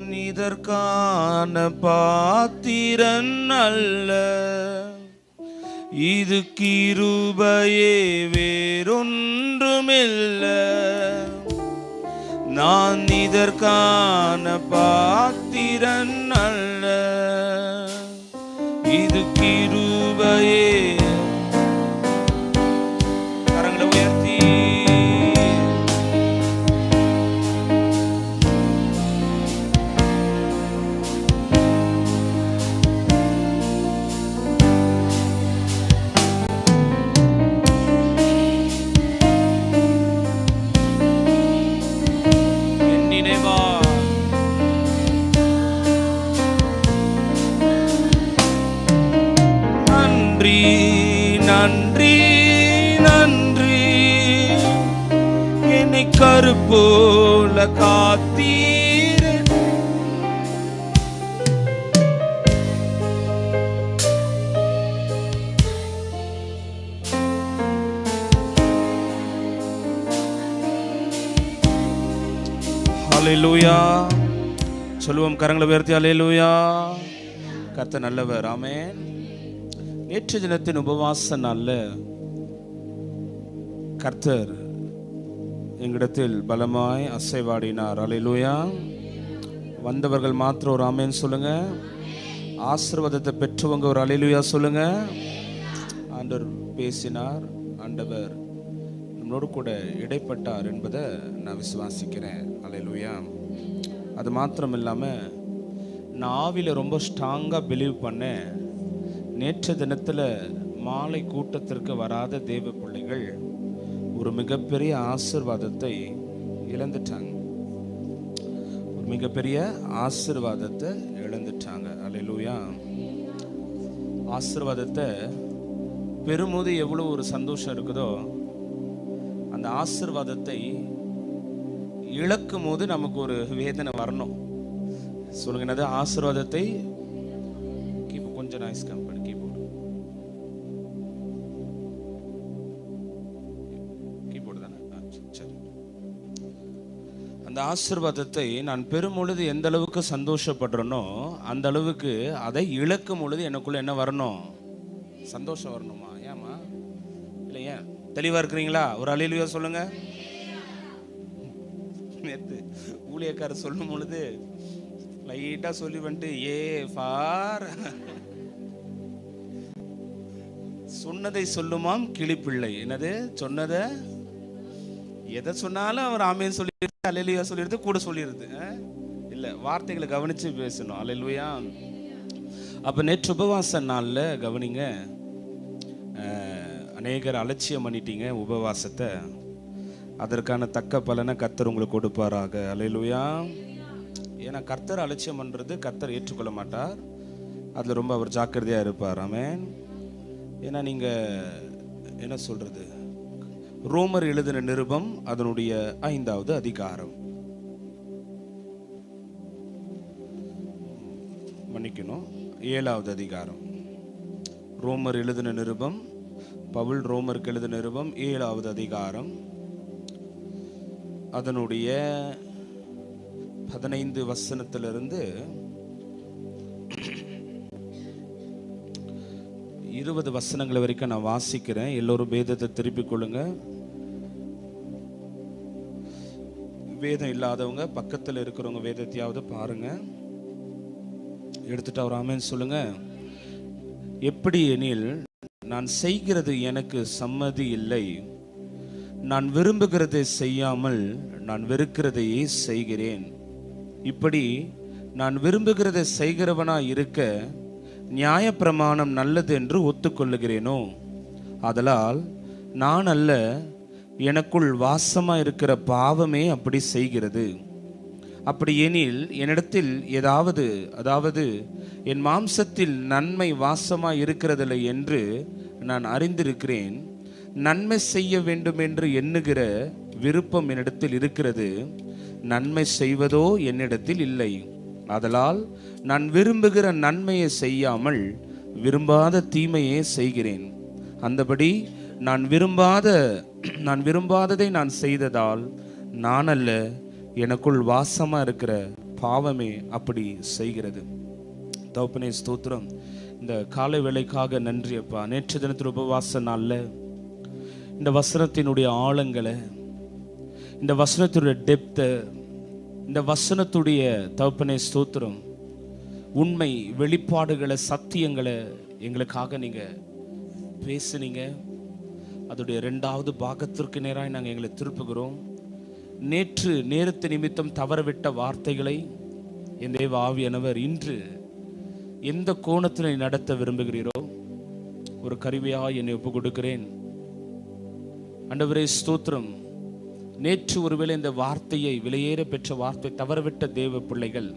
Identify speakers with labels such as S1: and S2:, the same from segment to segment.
S1: இதற்கான பாத்திரன் அல்ல, இது கிருபையே வேறொன்றுமில்ல. நான் இதற்கான பாத்திரன் அல்ல, இது கிருபையே. கரங்களை உயர்த்தி நன்றி நன்றி, என்னை கருப்போல காத்தீரே. ஹல்லேலூயா சொல்லுவோம், கரங்களை உயர்த்தி ஹல்லேலூயா. கர்த்தர் நல்லவர். ஆமென். நேற்று தினத்தின் உபவாச நாள்ல கர்த்தர் எங்களிடத்தில் பலமாய் அசைவாடினார். அல்லேலூயா. வந்தவர்கள் மாத்திரம் ஒரு ஆமென் சொல்லுங்க. ஆசீர்வாதத்தை பெற்றவங்க ஒரு அல்லேலூயா சொல்லுங்க. ஆண்டவர் பேசினார், ஆண்டவர் நம்மளோடு கூட இடைப்பட்டார் என்பதை நான் விசுவாசிக்கிறேன். அல்லேலூயா. அது மாத்திரம் இல்லாமல் நான் ஆவியில் ரொம்ப ஸ்ட்ராங்காக பிலீவ் பண்ணேன். நேற்று தினத்தில் மாலை கூட்டத்திற்கு வராத தேவ பிள்ளைகள் ஒரு மிகப்பெரிய ஆசீர்வாதத்தை இழந்துட்டாங்க. ஒரு மிகப்பெரிய ஆசீர்வாதத்தை இழந்துட்டாங்க. அல்லேலூயா. ஆசீர்வாதத்தை பெறும்போது எவ்வளோ ஒரு சந்தோஷம் இருக்குதோ, அந்த ஆசீர்வாதத்தை இழக்கும் போது நமக்கு ஒரு வேதனை வரணும். சொல்லுங்க, என்னது? ஆசீர்வாதத்தை கொஞ்சம் நாய்ஸ் கம் பண்ணி கீபோர்டு தானே. சரி. அந்த ஆசீர்வாதத்தை நான் பெறும் பொழுது எந்த அளவுக்கு சந்தோஷப்படுறேனோ, அந்த அளவுக்கு அதை இழக்கும் பொழுது எனக்குள்ள என்ன வரணும்? சந்தோஷம் வரணுமா? ஏமா இல்லை? ஏன் தெளிவா இருக்கிறீங்களா? ஒரு அல்லேலூயா சொல்லுங்க. நேற்று ஊழியக்காரர் சொல்லும் பொழுது லைட்டா சொல்லி வந்துட்டு ஏ ஃபார் சொன்னதை சொல்லுமாம் கிளிப்பிள்ளை. என்னது சொன்னதை? எதை சொன்னாலும் அவர் ஆமேன்னு சொல்லிடுது, அல்லேலூயா சொல்லிடுது, கூட சொல்லிடுது. இல்லை, வார்த்தைகளை கவனித்து பேசணும். அல்லேலூயா. அப்போ நேற்று உபவாச நாளில் கவனிங்க, அநேகர் அலட்சியம் பண்ணிட்டீங்க உபவாசத்தை. அதற்கான தக்க பலனை கர்த்தர் உங்களுக்கு கொடுப்பாராக. அல்லேலூயா. ஏன்னா கர்த்தர் அலட்சியம் பண்ணுறது கர்த்தர் ஏற்றுக்கொள்ள மாட்டார். அதில் ரொம்ப அவர் ஜாக்கிரதையாக இருப்பார். ஆமென். ஏன்னா நீங்கள் என்ன சொல்கிறது, ரோமர் எழுதின நிருபம் அதனுடைய 5வது அதிகாரம், மன்னிக்கணும் 7வது அதிகாரம். ரோமர் எழுதின நிருபம், பவுல் ரோமருக்கு எழுதின நிருபம் 7வது அதிகாரம், அதனுடைய 15 வசனத்திலிருந்து 20 வசனங்கள் வரைக்கும் நான் வாசிக்கிறேன். எல்லோரும் வேதத்தை திருப்பிக் கொள்ளுங்க. வேதம் இல்லாதவங்க பக்கத்தில் இருக்கிறவங்க வேதத்தையாவது பாருங்க, எடுத்துட்டு அவர் ஆமென் சொல்லுங்க. எப்படி எனில், நான் செய்கிறது எனக்கு சம்மதி இல்லை, நான் விரும்புகிறதை செய்யாமல் நான் வெறுக்கிறதையே செய்கிறேன். இப்படி நான் விரும்புகிறதை செய்கிறவனா இருக்க நியாயப்பிரமாணம் நல்லது என்று ஒத்துக்கொள்ளுகிறேனோ? ஆதலால் நான் அல்ல, எனக்குள் வாசமா இருக்கிற பாவமே அப்படி செய்கிறது. அப்படி எனில் என்னிடத்தில் அதாவது என் மாம்சத்தில் நன்மை வாசமா இருக்கிறதில்லை என்று நான் அறிந்திருக்கிறேன். நன்மை செய்ய வேண்டும் என்று எண்ணுகிற விருப்பம் என்னிடத்தில் இருக்கிறது, நன்மை செய்வதோ என்னிடத்தில் இல்லை. ஆதலால் நான் விரும்புகிற நன்மையை செய்யாமல் விரும்பாத தீமையே செய்கிறேன். அந்தபடி நான் விரும்பாததை நான் செய்ததால் நான் அல்ல, எனக்குள் வாசமா இருக்கிற பாவமே அப்படி செய்கிறது. தகப்பனே ஸ்தோத்திரம். இந்த காலை வேளைக்காக நன்றி அப்பா. நேற்று தினத்தில் உபவாச நாளில் இந்த வசனத்தினுடைய ஆழங்களை, இந்த வசனத்துடைய டெப்த்தை, இந்த வசனத்துடைய தகப்பனே ஸ்தோத்திரம் உண்மை வெளிப்பாடுகளை, சத்தியங்களை எங்களுக்காக நீங்கள் பேசுனீங்க. அதோடைய 2வது பாகத்திற்கு நேராக நாங்கள் எங்களை திருப்புகிறோம். நேற்று நேரத்து நிமித்தம் தவறவிட்ட வார்த்தைகளை என் தேவ ஆவியானவர் இன்று எந்த கோணத்தில் நடத்த விரும்புகிறீரோ ஒரு கருவியாக என்னை ஒப்பு கொடுக்கிறேன். ஆண்டவரே ஸ்தோத்திரம். நேற்று ஒருவேளை இந்த வார்த்தையை, விலையேற பெற்ற வார்த்தை தவறவிட்ட தேவ பிள்ளைகள்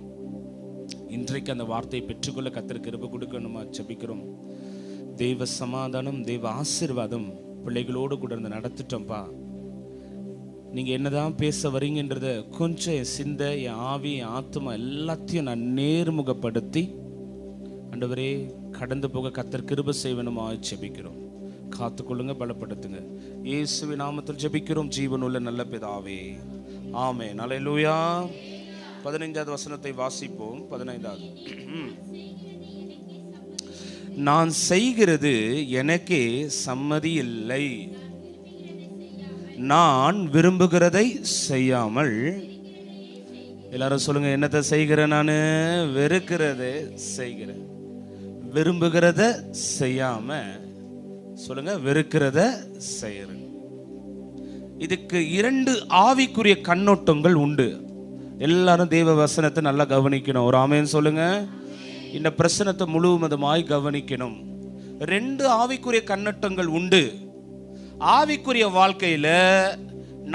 S1: இன்றைக்கு அந்த வார்த்தையை பெற்றுக்கொள்ள கர்த்தருக்கு கிருபை கொடுக்கணுமா ஜெபிக்கிறோம். தேவ சமாதானம், தேவ ஆசீர்வாதம் பிள்ளைகளோடு கூட இருந்து நடத்திட்டோம்ப்பா. நீங்கள் என்னதான் பேச வரீங்கன்றத கொஞ்சம் என் சிந்தை, என் ஆவி, என் ஆத்மா எல்லாத்தையும் நான் நேர்முகப்படுத்தி ஆண்டவரே கடந்து போக கர்த்தர் கிருபை செய்வனுமா ஜெபிக்கிறோம். காத்துக்கொள்ளுங்க, பலப்படுத்துங்க. இயேசுவின் நாமத்தில் ஜெபிக்கிறோம் ஜீவனுள்ள நல்ல பிதாவே, ஆமென். அல்லேலூயா. 15வது வசனத்தை வாசிப்போம். 15வது. நான் செய்கிறது எனக்கே சம்மதி இல்லை, நான் விரும்புகிறதை செய்யாமல். எல்லாரும் சொல்லுங்க, என்னத்தை செய்கிறேன்? நான் வெறுக்கிறதை செய்கிறேன். விரும்புகிறத செய்யாம சொல்லுங்க, வெறுக்கிறத செய்கிறேன். இதுக்கு 2 ஆவிக்குரிய கண்ணோட்டங்கள் உண்டு. எல்லாரும் தேவ வசனத்தை நல்லா கவனிக்கணும். ஒரு ஆமென் சொல்லுங்க. இந்த பிரசனத்தை முழுவதுமாய் கவனிக்கணும். 2 ஆவிக்குரிய கண்ணோட்டங்கள் உண்டு. ஆவிக்குரிய வாழ்க்கையில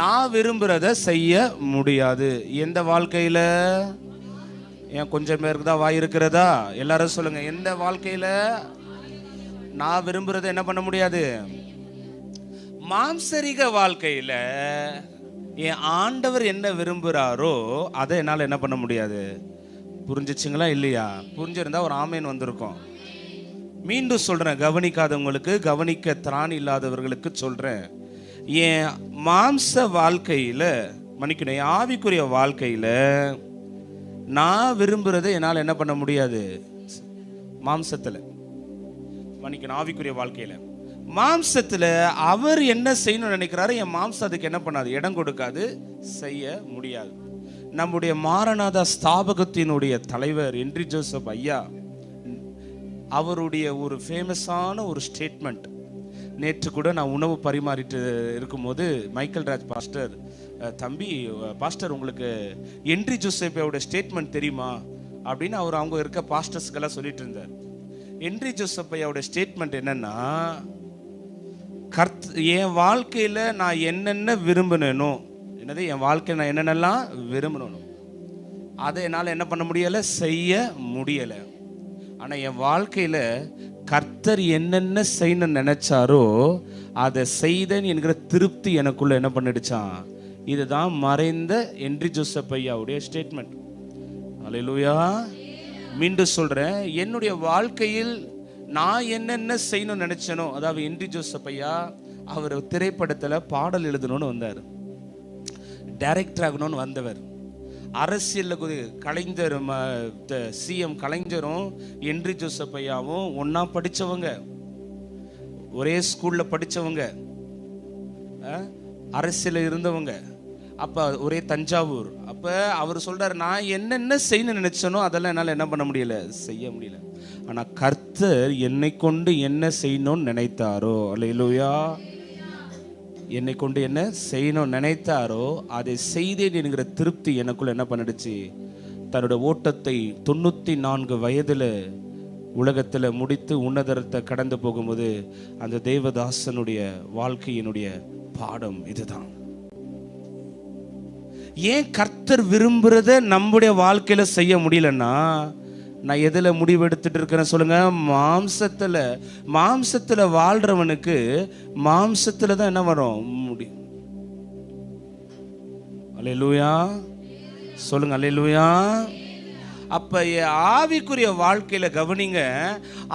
S1: நான் விரும்புறத செய்ய முடியாது. எந்த வாழ்க்கையில? ஏன் கொஞ்சம் பேருக்கு தான் வாய் இருக்கிறதா? எல்லாரும் சொல்லுங்க, எந்த வாழ்க்கையில நான் விரும்புறத என்ன பண்ண முடியாது? மாம்சரிக வாழ்க்கையில என் ஆண்டவர் என்ன விரும்புறாரோ அதை என்னால் என்ன பண்ண முடியாது. புரிஞ்சிச்சுங்களா இல்லையா? புரிஞ்சிருந்தா ஒரு ஆமேன் வந்திருக்கும். மீண்டும் சொல்றேன், கவனிக்காதவங்களுக்கு, கவனிக்க திராணி இல்லாதவர்களுக்கு சொல்றேன். என் மாம்ச வாழ்க்கையில, மன்னிக்கணும், என் ஆவிக்குரிய வாழ்க்கையில நான் விரும்புறதை என்னால் என்ன பண்ண முடியாது. மாம்சத்தில், மன்னிக்கணும், ஆவிக்குரிய வாழ்க்கையில மாம்சத்துல அவர் என்ன செய்யணும்னு நினைக்கிறாரு, என் மாம்சம் அதுக்கு என்ன பண்ணாது, இடம் கொடுக்காது, செய்ய முடியாது. நம்முடைய மாரநாதா ஸ்தாபகத்தினுடைய தலைவர் ஹென்றி ஜோசப் ஐயா, அவருடைய ஒரு ஃபேமஸான ஒரு ஸ்டேட்மெண்ட், நேற்று கூட நான் உணவு பரிமாறிட்டு இருக்கும்போது மைக்கேல் ராஜ் பாஸ்டர், தம்பி பாஸ்டர் உங்களுக்கு ஹென்றி ஜோசப்போட ஸ்டேட்மெண்ட் தெரியுமா அப்படின்னு அவங்க இருக்க பாஸ்டர்ஸ்க்கெல்லாம் சொல்லிட்டு இருந்தார். ஹென்றி ஜோசப் ஐயாவோட ஸ்டேட்மெண்ட் என்னன்னா, என் வாழ்க்கையில் நான் என்னென்ன விரும்பினோ, என்னது என் வாழ்க்கையில் நான் என்னென்னலாம் விரும்பணும் அதை என்னால் என்ன பண்ண முடியலை, செய்ய முடியலை. ஆனால் என் வாழ்க்கையில் கர்த்தர் என்னென்ன செய்யணும்னு நினைச்சாரோ அதை செய்தேன் என்கிற திருப்தி எனக்குள்ள என்ன பண்ணிடுச்சான். இதுதான் மறைந்த ஹென்றி ஜோசப் ஐயாவுடைய ஸ்டேட்மெண்ட். அல்லேலூயா. மீண்டும் சொல்றேன், என்னுடைய வாழ்க்கையில் நான் என்னென்ன செய்யணும்னு நினைச்சனோ, அதாவது ஹென்றி ஜோசப் ஐயா அவர் திரைப்படத்தில் பாடல் எழுதணும்னு வந்தார், டைரக்டர் ஆகணும்னு வந்தவர். அரசியலில் கலைஞர், சிஎம் கலைஞரும் ஹென்றி ஜோசப் ஐயாவும் ஒன்னா படித்தவங்க, ஒரே ஸ்கூலில் படித்தவங்க, அரசியலில் இருந்தவங்க. அப்போ ஒரே தஞ்சாவூர். அப்போ அவர் சொல்கிறார், நான் என்னென்ன செய்யணும்னு நினச்சனோ அதெல்லாம் என்னால் என்ன பண்ண முடியல, செய்ய முடியல. ஆனால் கர்த்தர் என்னை கொண்டு என்ன செய்யணும்னு நினைத்தாரோ, அல்லேலூயா, என்னை கொண்டு என்ன செய்யணும்னு நினைத்தாரோ அதை செய்தேன் என்கிற திருப்தி எனக்குள்ள என்ன பண்ணிடுச்சு. தன்னோட ஓட்டத்தை 94 வயதில் உலகத்தில் முடித்து உன்னதரத்தை கடந்து போகும்போது அந்த தேவதாசனுடைய வாழ்க்கையினுடைய பாடம் இதுதான். ஏன் கர்த்தர் விரும்புறத நம்முடைய வாழ்க்கையில செய்ய முடியலன்னா, நான் எதுல முடிவு எடுத்துட்டு இருக்கிறேன் சொல்லுங்க? மாம்சத்துல வாழ்றவனுக்கு மாம்சத்துல தான் என்ன வரும், முடியும். அல்லேலூயா சொல்லுங்க, அல்லேலூயா. அப்ப ஆவிக்குரிய வாழ்க்கையில கவனிங்க,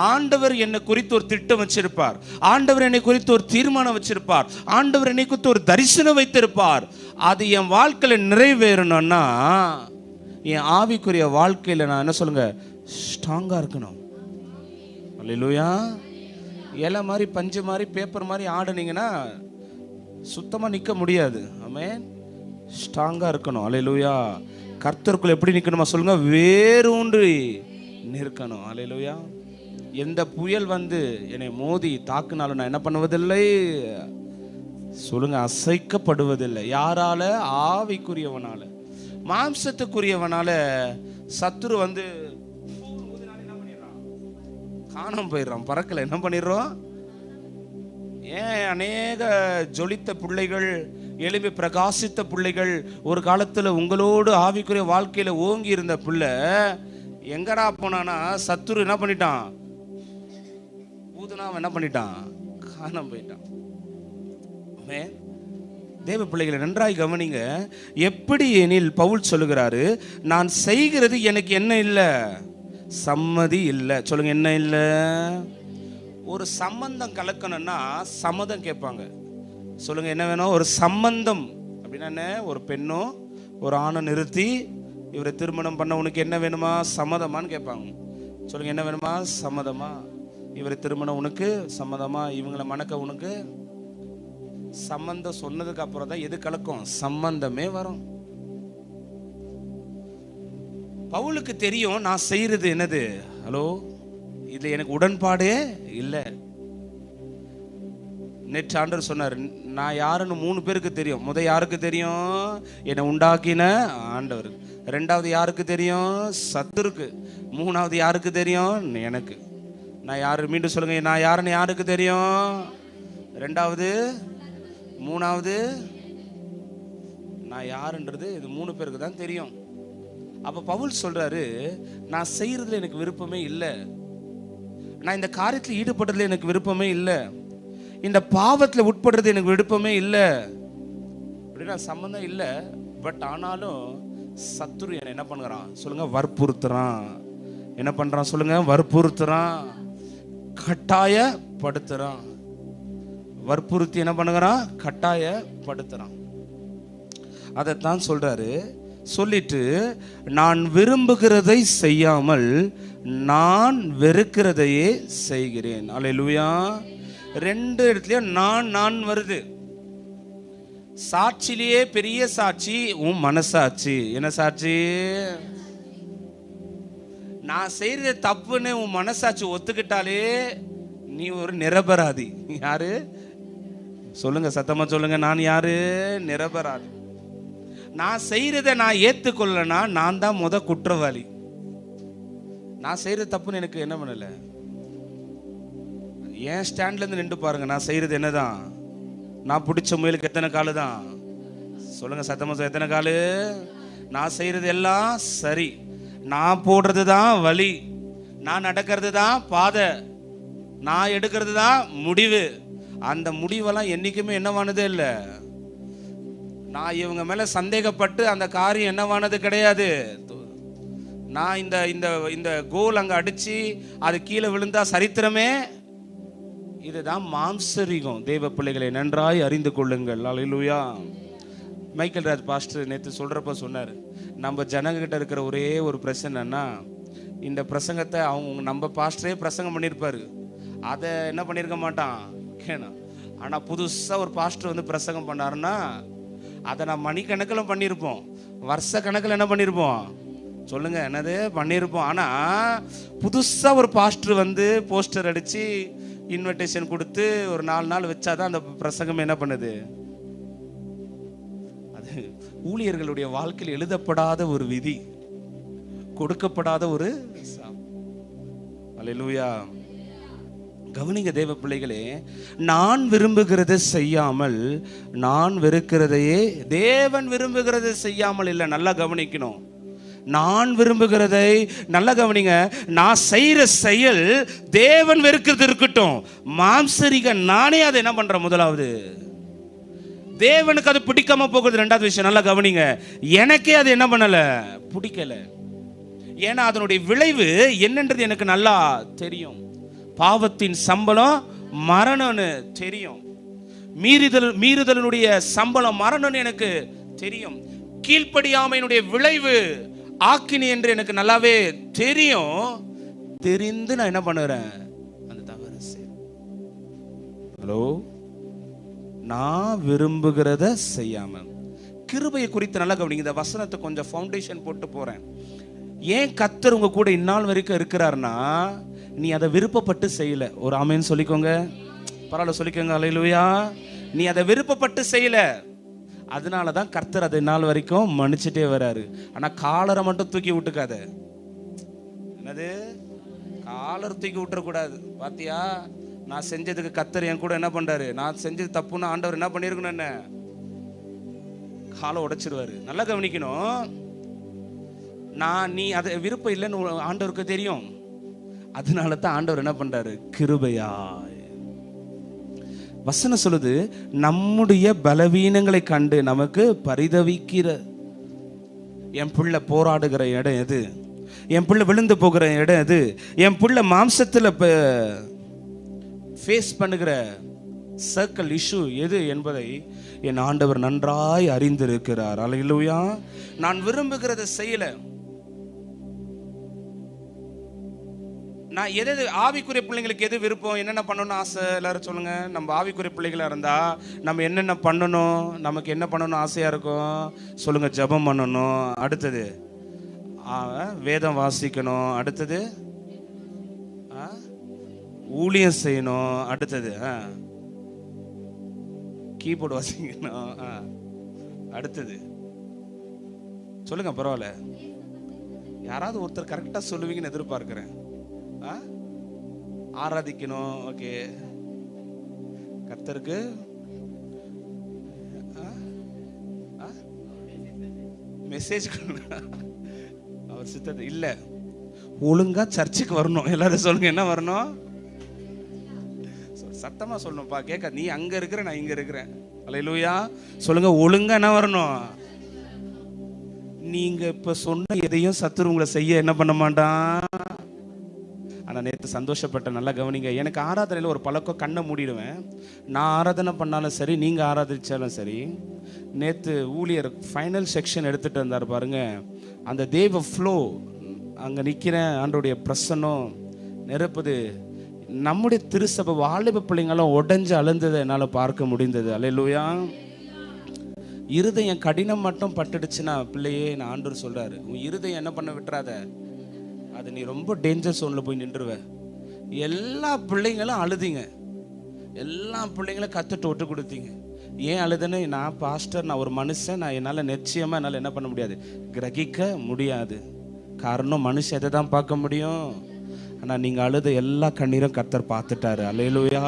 S1: ஆண்டவர் என்னை குறித்து ஒரு திட்டம் வச்சிருப்பார், ஆண்டவர் என்னை குறித்து ஒரு தீர்மானம் வச்சிருப்பார், ஆண்டவர் என்னை குறித்து ஒரு தரிசனம் வைத்திருப்பார். அது என் வாழ்க்கையில நிறைவேறணும்னா என் ஆவிக்குரிய வாழ்க்கையில் நான் என்ன சொல்லுங்க, ஸ்ட்ராங்காக இருக்கணும். அல்லேலூயா. இலை மாதிரி பஞ்சு மாதிரி பேப்பர் மாதிரி ஆடுனீங்கன்னா சுத்தமாக நிற்க முடியாது. ஆமென். ஸ்ட்ராங்காக இருக்கணும். அல்லேலூயா. கர்த்தருக்குள்ள எப்படி நிற்கணுமா சொல்லுங்க, வேரூன்றி நிற்கணும். அல்லேலூயா. எந்த புயல் வந்து என்னை மோதி தாக்குனாலும் நான் என்ன பண்ணுவதில்லை சொல்லுங்க, அசைக்கப்படுவதில்லை. யாரால? ஆவிக்குரியவனால. மாம்சத்துக்குரியவனால சத்துரு வந்து காணாம போயிடுறான், பறக்கல. என்ன பண்ணிடுறோம்? ஏன் அநேக ஜொலித்த பிள்ளைகள், எழும்பி பிரகாசித்த பிள்ளைகள், ஒரு காலத்தில் உங்களோடு ஆவிக்குரிய வாழ்க்கையில் ஓங்கி இருந்த பிள்ளை எங்கடா போனானா சத்துரு என்ன பண்ணிட்டான்? ஊதுனா என்ன பண்ணிட்டான்? காணாம போயிட்டான். தேவ பிள்ளைகளை நன்றாய் கவனிங்க. எப்படி எனில் பவுல் சொல்லுகிறாரு, நான் செய்கிறது எனக்கு என்ன இல்லை? சம்மதி இல்லை. சொல்லுங்க, என்ன இல்லை? ஒரு சம்பந்தம் கலக்கணும்னா சம்மதம் கேட்பாங்க. சொல்லுங்க, என்ன வேணும்? ஒரு சம்பந்தம் அப்படின்னா என்ன? ஒரு பெண்ணோ ஒரு ஆணை நிறுத்தி இவரை திருமணம் பண்ண உனக்கு என்ன வேணுமா? சம்மதமான்னு கேட்பாங்க. சொல்லுங்க, என்ன வேணுமா? சம்மதமா? இவரை திருமணம் உனக்கு சம்மதமா? இவங்களை மணக்க உனக்கு சம்பந்தம் சொன்னதுக்கு அப்புறம் தான் எது கலக்கும்? சம்பந்தமே வரும். பவுலுக்கு தெரியும் நான் செய்யறது என்னது. ஹலோ, இது எனக்கு உடன்பாடே இல்லை. நேற்று ஆண்டவர் சொன்னார், நான் யாருன்னு 3 பேருக்கு தெரியும். யாருக்கு தெரியும்? என்னை உண்டாக்கின ஆண்டவர். 2வது யாருக்கு தெரியும்? சத்துருக்கு. 3வது யாருக்கு தெரியும்? எனக்கு. நான் யாரு? மீண்டும் சொல்லுங்க, நான் யாருன்னு யாருக்கு தெரியும்? 2வது 3வது நான் யாருன்றது இது 3 பேருக்கு தான் தெரியும். அப்ப பவுல் சொல்றாரு, நான் செய்யறதுல எனக்கு விருப்பமே இல்லை, நான் இந்த காரியத்தில் ஈடுபடுறதுல எனக்கு விருப்பமே இல்லை, இந்த பாவத்தில் உட்படுறது எனக்கு விருப்பமே இல்லை அப்படின்னா சம்பந்தம் இல்லை. பட் ஆனாலும் சத்துரு என்னை என்ன பண்ணுறான் சொல்லுங்க? வற்புறுத்துறான். என்ன பண்றான் சொல்லுங்க? வற்புறுத்துறான், கட்டாயப்படுத்துறான். வற்புறுத்தி என்ன பண்ணுகிறான்? கட்டாயப்படுத்துறான். அதைத்தான் சொல்றாரு. சொல்லிட்டு, நான் விரும்புகிறதை செய்யாமல் நான் வெறுக்கிறதையே செய்கிறேன். அல்லேலூயா. 2 இடத்துலயும் நான் வருது. சாட்சியிலேயே பெரிய சாட்சி உன் மனசாட்சி. என்ன சாட்சி? நான் செய்யறது தப்புன்னு உன் மனசாட்சி ஒத்துக்கிட்டாலே நீ ஒரு நிரபராதி. யாரு சொல்லுங்க? சத்தமா சொல்லுங்க, நான் யாரு? நிரபராதி. நான் செய்யறத நான் ஏத்துக்கொள்ளனா நான் தான் குற்றவாளி. நான் செய்யறது தப்புன்னு எனக்கு என்ன பண்ணல, ஏன் ஸ்டாண்ட்ல இருந்து நின்று பாருங்க. நான் செய்யறது என்னதான்? நான் பிடிச்ச முயலுக்கு எத்தனை காலு தான்? சொல்லுங்க சத்தமா, எத்தனை காலு? நான் செய்யறது எல்லாம் சரி, நான் போடுறது தான் வழி, நான் நடக்கிறது தான் பாதை, நான் எடுக்கிறது தான் முடிவு. அந்த முடிவெல்லாம் என்னைக்குமே என்னவானதே இல்லை. நான் இவங்க மேல சந்தேகப்பட்டு அந்த காரியம் என்னவானது கிடையாது. நான் இந்த இந்த இந்த கோல் அங்க அடிச்சு அது கீழே விழுந்தா சரித்திரமே. இதுதான் மாம்சரிகம். தேவ பிள்ளைகளை நன்றாய் அறிந்து கொள்ளுங்கள். அல்லேலூயா. மைக்கேல் ராஜ் பாஸ்டர் நேற்று சொல்றப்ப சொன்னார், நம்ம ஜனங்க கிட்ட இருக்கிற ஒரே ஒரு பிரச்சனைன்னா, இந்த பிரசங்கத்தை நம்ம பாஸ்டரே பிரசங்கம் பண்ணியிருப்பாரு, அதை என்ன பண்ணியிருக்க மாட்டான் கேணும். ஆனால் புதுசாக ஒரு பாஸ்டர் வந்து பிரசங்கம் பண்ணாருன்னா அதை நான் மணிக்கணக்கில் பண்ணியிருப்போம், வருஷ கணக்கில் என்ன பண்ணியிருப்போம் சொல்லுங்க, என்னது பண்ணியிருப்போம். ஆனால் புதுசாக ஒரு பாஸ்டர் வந்து போஸ்டர் அடித்து இன்விடேஷன் கொடுத்து ஒரு 4 நாள் வச்சாதான் அந்த பிரசங்கம் என்ன பண்ணுது. அது ஊழியர்களுடைய வாழ்க்கையில் எழுதப்படாத ஒரு விதி, கொடுக்கப்படாத ஒரு அல்லேலூயா. கவனிங்க தேவ பிள்ளைகளே, நான் விரும்புகிறதை செய்யாமல் நான் வெறுக்கிறதையே. தேவன் விரும்புகிறதை செய்யாமல் இல்லை, நல்லா கவனிக்கணும். நான் விரும்புகிறதை நல்லா கவனிங்க. நான் செய்யற செயல் தேவன் வெறுக்கிறது இருக்கட்டும், மாம்சரிக நானே அதை என்ன பண்றேன், முதலாவது தேவனுக்கு அது பிடிக்காம போகிறது. 2வது விஷயம் நல்லா கவனிங்க, எனக்கே அது என்ன பண்ணல, பிடிக்கல. ஏன்னா அதனுடைய விளைவு என்னன்றது எனக்கு நல்லா தெரியும். பாவத்தின் சம்பளம் மரணம்னு தெரியும், மீறுதலினுடைய சம்பளம் மரணம்னு எனக்கு தெரியும், கீழ்ப்படியாமையினுடைய விளைவு ஆக்கினி என்று எனக்கு நல்லாவே தெரியும். தெரிந்து நான் என்ன பண்ணுறேன்? அந்த தவறு செய்றேன். ஹலோ, நான் விரும்புகிறத செய்யாம. கிருபையை குறித்து நல்லா கவனிங்க. இந்த வசனத்தை கொஞ்சம் ஃபவுண்டேஷன் போட்டு போறேன். ஏன் கர்த்தர் உங்க கூட இந்நாள் வரைக்கும் இருக்கிறார்னா, நீ அதை விருப்பப்பட்டு செய்யல. ஒரு ஆமென் சொல்லிக்கோங்க. பரவாயில்ல, சொல்லிக்கோங்க. அல்லேலூயா. நீ அதை விருப்பப்பட்டு செய்யல, அதனால தான் கர்த்தர் அதை நாள் வரைக்கும் மன்னிச்சுட்டே வராரு. ஆனா காலரை மட்டும் தூக்கி விட்டுக்காத. என்னது? காலர் தூக்கி விட்டுறக்கூடாது. பாத்தியா, நான் செஞ்சதுக்கு கர்த்தர் என் கூட என்ன பண்றாரு? நான் செஞ்சது தப்புன்னு ஆண்டவர் என்ன பண்ணிருக்கணும்? என்ன காலை உடைச்சிருவாரு. நல்லா கவனிக்கணும். நீ அதை விருப்பம் இல்லைன்னு ஆண்டவருக்கு தெரியும். அதனால தான் ஆண்டவர் என்ன பண்றாரு? கிருபையா. வசனம் சொல்லுது, நம்முடைய பலவீனங்களை கண்டு நமக்கு பரிதவிக்கிற. என் பிள்ளை போராடுகிற இடம் எது? என் பிள்ளை விழுந்து போகிற இடம் எது? என் பிள்ளை மாம்சத்தில் ஃபேஸ் பண்ணுகிற சர்க்கிள் இஷ்யூ எது என்பதை என் ஆண்டவர் நன்றாய் அறிந்திருக்கிறார். அல்லேலூயா. நான் விரும்புகிறத செய்யல. நான் எது ஆவிக்குரிய பிள்ளைங்களுக்கு எது விருப்பம், என்னென்ன பண்ணணும்னு ஆசை? எல்லாரும் சொல்லுங்க. நம்ம ஆவிக்குரிய பிள்ளைகளா இருந்தா நம்ம என்னென்ன பண்ணணும்? நமக்கு என்ன பண்ணணும்னு ஆசையா இருக்கும்? சொல்லுங்க. ஜெபம் பண்ணணும். அடுத்தது வேதம் வாசிக்கணும். அடுத்தது ஊழியம் செய்யணும். அடுத்தது கீபோர்டு வாசிக்கணும். அடுத்தது சொல்லுங்க. பரவாயில்ல, யாராவது ஒருத்தர் கரெக்டா சொல்லுவீங்கன்னு எதிர்பார்க்கிறேன். ஆராதிக்கணும். ஓகே, கர்த்தருக்கு மெசேஜ் அவர் சித்தத்தை இல்ல, ஒழுங்கா சர்ச்சுக்கு வரணும். எல்லாரும் சொல்லுங்க. என்ன வரணும்? சத்தமா சொல்லணும்ப்பா, கேட்க. நீ அங்க இருக்கிற, நான் இங்க இருக்கிறேன். அல்லேலூயா. சொல்லுங்க. ஒழுங்கா என்ன வரணும்? நீங்க இப்ப சொன்ன எதையும் சத்துரு உங்களை செய்ய என்ன பண்ண மாட்டான். ஆனா நேற்று சந்தோஷப்பட்ட. நல்லா கவனிங்க. எனக்கு ஆராதனையில் ஒரு பழக்கம், கண்ணை மூடிடுவேன். நான் ஆராதனை பண்ணாலும் சரி, நீங்க ஆராதிச்சாலும் சரி. நேற்று ஊழியர் ஃபைனல் செக்ஷன் எடுத்துட்டு இருந்தார் பாருங்க. அந்த தேவ ஃப்ளோ, அங்க நிக்கிறேன், ஆண்டோடைய பிரசன்னம் நிரப்புது. நம்முடைய திருசபை வாலிப பிள்ளைங்களும் உடைஞ்சு அழுந்ததை என்னால் பார்க்க முடிந்தது. அல்லேலூயா. இருதயம் கடினம் மட்டும் பட்டுடுச்சுன்னா பிள்ளையே, நான் ஆண்டவர் சொல்றாரு, உன் இருதயம் என்ன பண்ண விட்டுறாத. அது நீ ரொம்ப டேஞ்சர் சோனில் போய் நின்றுவ. எல்லா பிள்ளைங்களும் அழுதிங்க. எல்லா பிள்ளைங்களும் கத்துட்டு ஒட்டு கொடுத்தீங்க. ஏன் அழுதுன்னு? நான் பாஸ்டர், நான் ஒரு மனுஷன், நான் என்னால் நிச்சயமாக என்னால் என்ன பண்ண முடியாது, கிரகிக்க முடியாது. காரணம், மனுஷன் எதை தான் பார்க்க முடியும். ஆனால் நீங்கள் அழுத எல்லா கண்ணீரும் கர்த்தர் பார்த்துட்டாரு. அல்லேலூயா.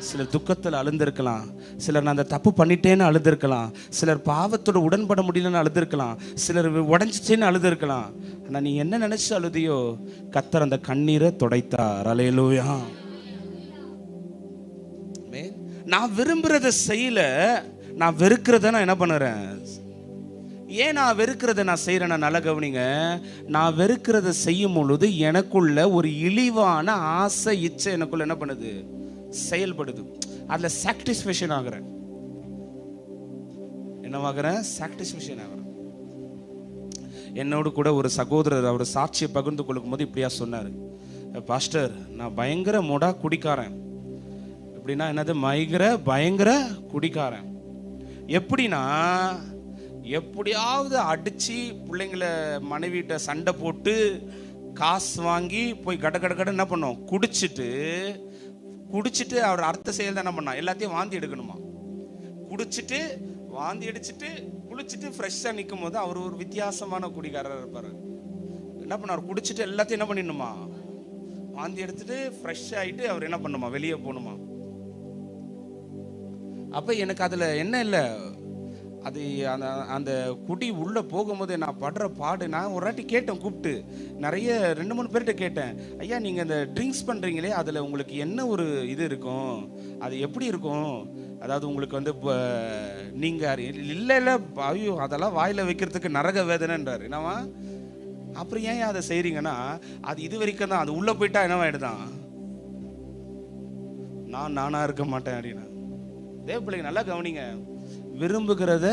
S1: சிலர் துக்கத்தில் அழுந்திருக்கலாம். சிலர் நான் அந்த தப்பு பண்ணிட்டேன்னு அழுதுருக்கலாம். சிலர் பாவத்தோட உடன்பட முடியலன்னு அழுதுருக்கலாம். சிலர் உடஞ்சிச்சேன்னு அழுதுருக்கலாம். ஆனால் நீ என்ன நினைச்சு அழுதியோ, கர்த்தர் அந்த கண்ணீரை துடைத்தார். அல்லேலூயா. நான் விரும்புறத செய்யல, நான் வெறுக்கிறத நான் என்ன பண்ணுறேன்? ஏன் நான் வெறுக்கிறத நான் செய்கிறேன்னா, நல்லா கவனிங்க. நான் வெறுக்கிறத செய்யும் பொழுது எனக்குள்ள ஒரு இழிவான ஆசை, இச்சை எனக்குள்ள என்ன பண்ணுது? செயல்படுது. அதில் சாட்டிஸ்ஃபேக்ஷன் ஆகிறேன். என்னவாகிறேன்? சாட்டிஸ்ஃபேக்ஷன் ஆகிறேன். என்னோடு கூட ஒரு சகோதரர் அவர் சாட்சியை பகிர்ந்து கொள்ளும் போது இப்படியா சொன்னார். பாஸ்டர், நான் பயங்கர மொடா குடிக்காரன். எப்படின்னா என்னது? பயங்கர குடிக்காரன். எப்படின்னா, எப்படியாவது அடிச்சு பிள்ளைங்களை மனைவிட்ட சண்டை போட்டு காசு வாங்கி போய் கட என்ன பண்ணோம், குடிச்சிட்டு அவர் அடுத்த செயல் தான் என்ன பண்ணா, எல்லாத்தையும் வாந்தி எடுக்கணுமா. குடிச்சிட்டு வாந்தி அடிச்சுட்டு குளிச்சுட்டு ஃப்ரெஷ்ஷாக நிற்கும் போது அவர் ஒரு வித்தியாசமான குடிகாரர் இருப்பார். என்ன பண்ணார்? குடிச்சிட்டு எல்லாத்தையும் என்ன பண்ணிடணுமா, வாந்தி எடுத்துட்டு ஃப்ரெஷ் ஆகிட்டு அவர் என்ன பண்ணுமா, வெளியே போகணுமா. அப்போ எனக்கு அதில் என்ன இல்லை, அது அந்த குடி உள்ளே போகும்போது நான் படுற பாடு. நான் ஒரு வாட்டி கேட்டேன், கூப்பிட்டு நிறைய 2-3 பேர்கிட்ட கேட்டேன். ஐயா, நீங்கள் இந்த ட்ரிங்க்ஸ் பண்ணுறீங்களே, அதில் உங்களுக்கு என்ன ஒரு இது இருக்கும், அது எப்படி இருக்கும், அதாவது உங்களுக்கு வந்து இப்போ நீங்கள் இல்லை ஐயோ அதெல்லாம் வாயில் வைக்கிறதுக்கு நரக வேதனைன்றார். என்னவா? அப்புறம் ஏன் அதை செய்கிறீங்கன்னா, அது இது வரைக்கும் தான், அது உள்ளே போயிட்டா என்னவாயிடுதான், நானாக இருக்க மாட்டேன் அப்படின்னா. தேவ பிள்ளைங்க நல்லா கவனிங்க. விரும்புகிறத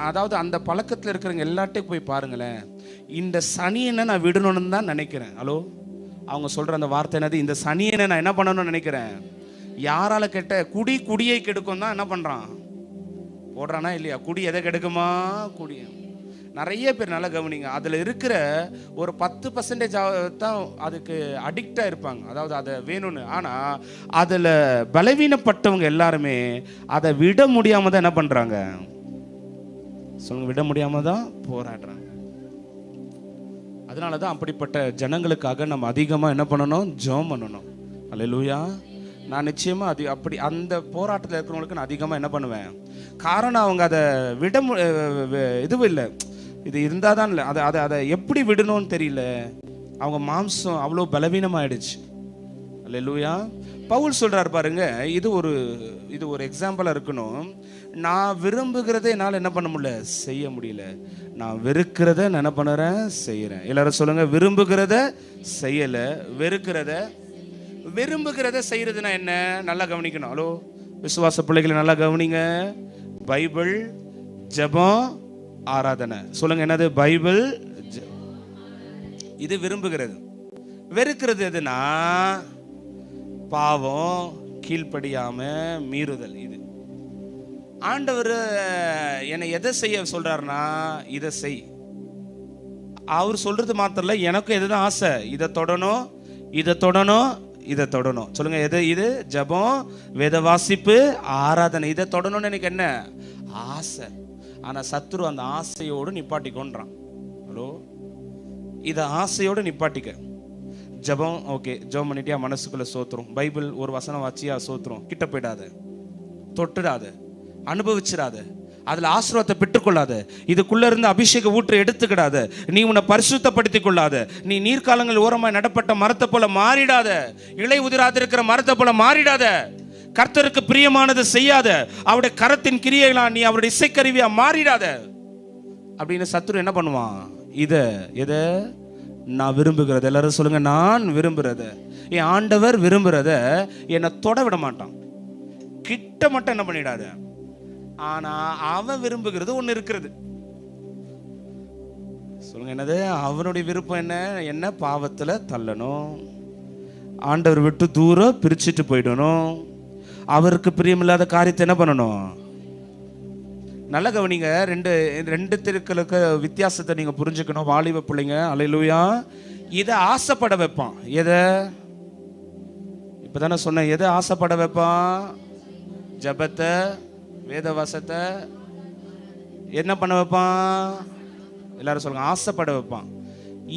S1: அதாவது அந்த பழக்கத்தில் இருக்கிறவங்க எல்லாட்டையும் போய் பாருங்களேன், இந்த சனியனை நான் விடணும்னு தான் நினைக்கிறேன். ஹலோ, அவங்க சொல்கிற அந்த வார்த்தை என்னது? இந்த சனியனை நான் என்ன பண்ணணும்னு நினைக்கிறேன். யாரால கெட்ட குடியை கெடுக்கும் தான் என்ன பண்ணுறான், போடுறானா இல்லையா? குடி எதை கெடுக்குமா? குடி. நிறைய பேர் நல்லா கவனிங்க, அதில் இருக்கிற ஒரு 10% தான் அதுக்கு அடிக்டாக இருப்பாங்க, அதாவது அதை வேணும்னு. ஆனால் அதில் பலவீனப்பட்டவங்க எல்லாருமே அதை விட முடியாமல் தான் என்ன பண்ணுறாங்க சொல்லுங்க, விட முடியாமல் தான் போராடுறாங்க. அதனால தான் அப்படிப்பட்ட ஜனங்களுக்காக நம்ம அதிகமாக என்ன பண்ணணும், ஜெபம் பண்ணணும். அல்லேலூயா. நான் நிச்சயமாக அப்படி அந்த போராட்டத்தில் இருக்கிறவங்களுக்கு நான் அதிகமாக என்ன பண்ணுவேன். காரணம் அவங்க அதை விட இதுவும் இல்லை, இது இருந்தால் தான் இல்லை, அதை எப்படி விடணும்னு தெரியல. அவங்க மாம்சம் அவ்வளோ பலவீனமாயிடுச்சு. அல்லேலூயா. பவுல் சொல்கிறார் பாருங்க, இது ஒரு எக்ஸாம்பிளாக இருக்கணும். நான் விரும்புகிறத என்னால் என்ன பண்ண முடியல, செய்ய முடியல. நான் வெறுக்கிறத நான் என்ன பண்ணுறேன், செய்கிறேன். எல்லாரும் சொல்லுங்க, விரும்புகிறத செய்யலை, விரும்புகிறத செய்கிறதுனா என்ன, நல்லா கவனிக்கணும். ஹலோ விசுவாச பிள்ளைகளை நல்லா கவனிங்க. பைபிள், ஜெபம், ஆராதனை. சொல்லுங்க, என்னது? பைபிள், இது விரும்புகிறது. வெறுக்கிறது எதுனா பாவம், கீழ்ப்படியாம மீறுதல். இது ஆண்டவர் என்னை எதை செய்ய சொல்றாருன்னா, இதை செய். அவர் சொல்றது மாத்திரம் இல்லை, எனக்கும் எதுதான் ஆசை, இதை தொடணும், இதை தொடணும், இதை தொடணும். சொல்லுங்க, எது? இது ஜெபம், வேத வாசிப்பு, ஆராதனை. இதை தொடணும்னு எனக்கு என்ன ஆசை. ஆனால் சத்துரு அந்த ஆசையோடு நிப்பாட்டி கொண்டான். ஹலோ, இதை ஆசையோடு நிப்பாட்டிக்க. ஜெபம், ஓகே, ஜெபம் பண்ணிட்டியா, மனசுக்குள்ள சோத்துரும். பைபிள் ஒரு வசனம் வாச்சியா, சோத்துரும். கிட்ட போயிடாத, தொட்டுடாத, அனுபவிச்சிடாத, அதில் ஆசீர்வாதத்தை பெற்றுக்கொள்ளாத, இதுக்குள்ள இருந்து அபிஷேக ஊற்று எடுத்துக்கிடாத, நீ உன்னை பரிசுத்தப்படுத்திக் கொள்ளாத, நீ நீர்க்காலங்கள் ஓரமாய் நடப்பட்ட மரத்தை போல மாறிடாத, இலை உதிராது இருக்கிற மரத்தை போல மாறிடாத, கர்த்தருக்கு பிரியமானது செய்யாத, அவருடைய கரத்தின் கிரியைகளா நீ அவருடைய இசைக்கருவியா மாறிடாத அப்படின்னு சத்துரு என்ன பண்ணுவான். எதை நான் விரும்புகிறத, எல்லாரும் சொல்லுங்க, நான் விரும்புகிறத, என் ஆண்டவர் விரும்புகிறத என்னை தொட விட மாட்டான். கிட்ட மட்டும் என்ன பண்ணிடாத. ஆனா அவன் விரும்புகிறது ஒண்ணு இருக்கிறது. சொல்லுங்க, என்னது? அவனுடைய விருப்பம் என்ன பாவத்துல தள்ளணும், ஆண்டவர் விட்டு தூரம் பிரிச்சுட்டு போயிடணும், அவருக்கு பிரியமில்லாத காரியத்தை என்ன பண்ணணும். நல்ல கவனிங்க, ரெண்டு திருக்களுக்கு வித்தியாசத்தை நீங்க புரிஞ்சுக்கணும். வாலிப பிள்ளைங்க, அல்லேலூயா. இதை ஆசைப்பட வைப்பான். எதை? இப்பதானே சொன்னேன், எதை ஆசைப்பட வைப்பான்? ஜெபத்தை, வேதவாசத்தை என்ன பண்ண வைப்பான்? எல்லாரும் சொல்லுங்க, ஆசைப்பட வைப்பான்.